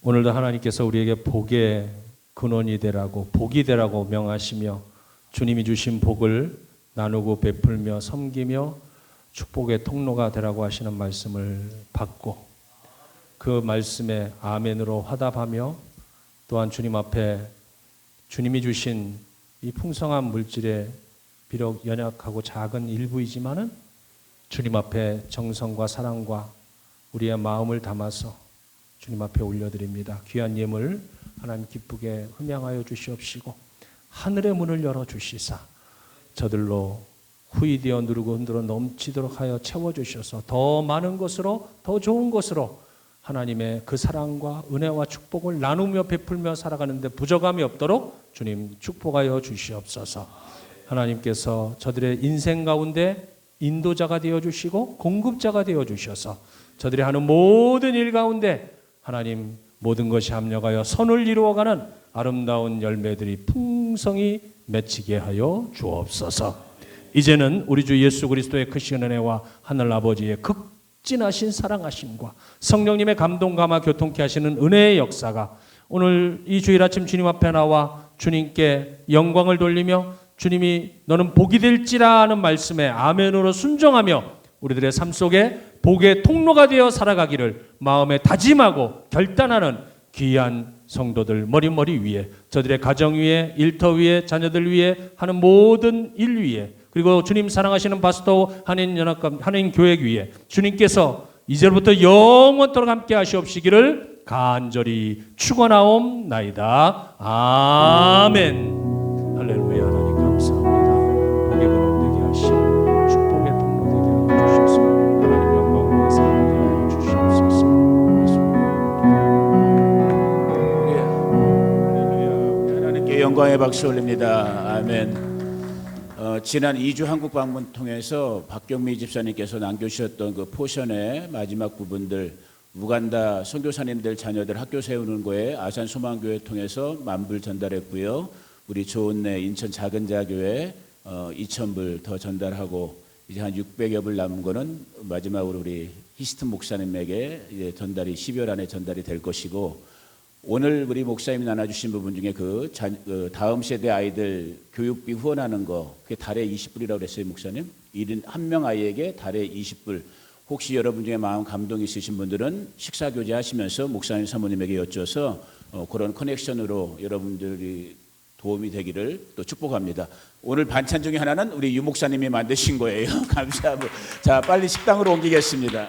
오늘도 하나님께서 우리에게 복의 근원이 되라고, 복이 되라고 명하시며 주님이 주신 복을 나누고 베풀며 섬기며 축복의 통로가 되라고 하시는 말씀을 받고 그 말씀에 아멘으로 화답하며 또한 주님 앞에 주님이 주신 이 풍성한 물질에 비록 연약하고 작은 일부이지만은 주님 앞에 정성과 사랑과 우리의 마음을 담아서 주님 앞에 올려드립니다. 귀한 예물 하나님 기쁘게 흠양하여 주시옵시고 하늘의 문을 열어주시사 저들로 후이되어 누르고 흔들어 넘치도록 하여 채워주셔서 더 많은 것으로 더 좋은 것으로 하나님의 그 사랑과 은혜와 축복을 나누며 베풀며 살아가는데 부족함이 없도록 주님 축복하여 주시옵소서. 하나님께서 저들의 인생 가운데 인도자가 되어주시고 공급자가 되어주셔서 저들이 하는 모든 일 가운데 하나님 모든 것이 합력하여 선을 이루어가는 아름다운 열매들이 풍성히 맺히게 하여 주옵소서. 이제는 우리 주 예수 그리스도의 크신 은혜와 하늘 아버지의 극진하신 사랑하심과 성령님의 감동 감화 교통케 하시는 은혜의 역사가 오늘 이 주일 아침 주님 앞에 나와 주님께 영광을 돌리며 주님이 너는 복이 될지라 하는 말씀에 아멘으로 순종하며 우리들의 삶 속에 복의 통로가 되어 살아가기를 마음에 다짐하고 결단하는 귀한 성도들 머리 위에 저들의 가정 위에 일터 위에 자녀들 위에 하는 모든 일 위에 그리고 주님 사랑하시는 파스토 한인 교회 위에 주님께서 이제부터 영원토록 함께 하시옵시기를 간절히 축원하옵나이다. 아멘. 할렐루야. 하나님 감사합니다. 복의 근원 되게 하시고 축복의 통로 되게 하여 주셔서 하나님 영광을 위해 살게 하여 주시옵소서. 할렐루야. 하나님께 영광의 박수 올립니다. 아멘. 지난 2주 한국 방문 통해서 박경미 집사님께서 남겨주셨던 그 포션의 마지막 부분들 우간다 선교사님들 자녀들 학교 세우는 거에 아산 소망교회 통해서 10,000불 전달했고요. 우리 좋은내 인천 작은자교회 2,000불 더 전달하고 이제 한 600여 불 남은 거는 마지막으로 우리 히스튼 목사님에게 이제 전달이 12월 안에 전달이 될 것이고 오늘 우리 목사님이 나눠주신 부분 중에 그 다음 세대 아이들 교육비 후원하는 거 그게 달에 20불이라고 그랬어요. 목사님 1인 한 명 아이에게 달에 20불. 혹시 여러분 중에 마음 감동이 있으신 분들은 식사교제 하시면서 목사님 사모님에게 여쭤서 그런 커넥션으로 여러분들이 도움이 되기를 또 축복합니다. 오늘 반찬 중에 하나는 우리 유 목사님이 만드신 거예요. 감사합니다. 자, 빨리 식당으로 옮기겠습니다.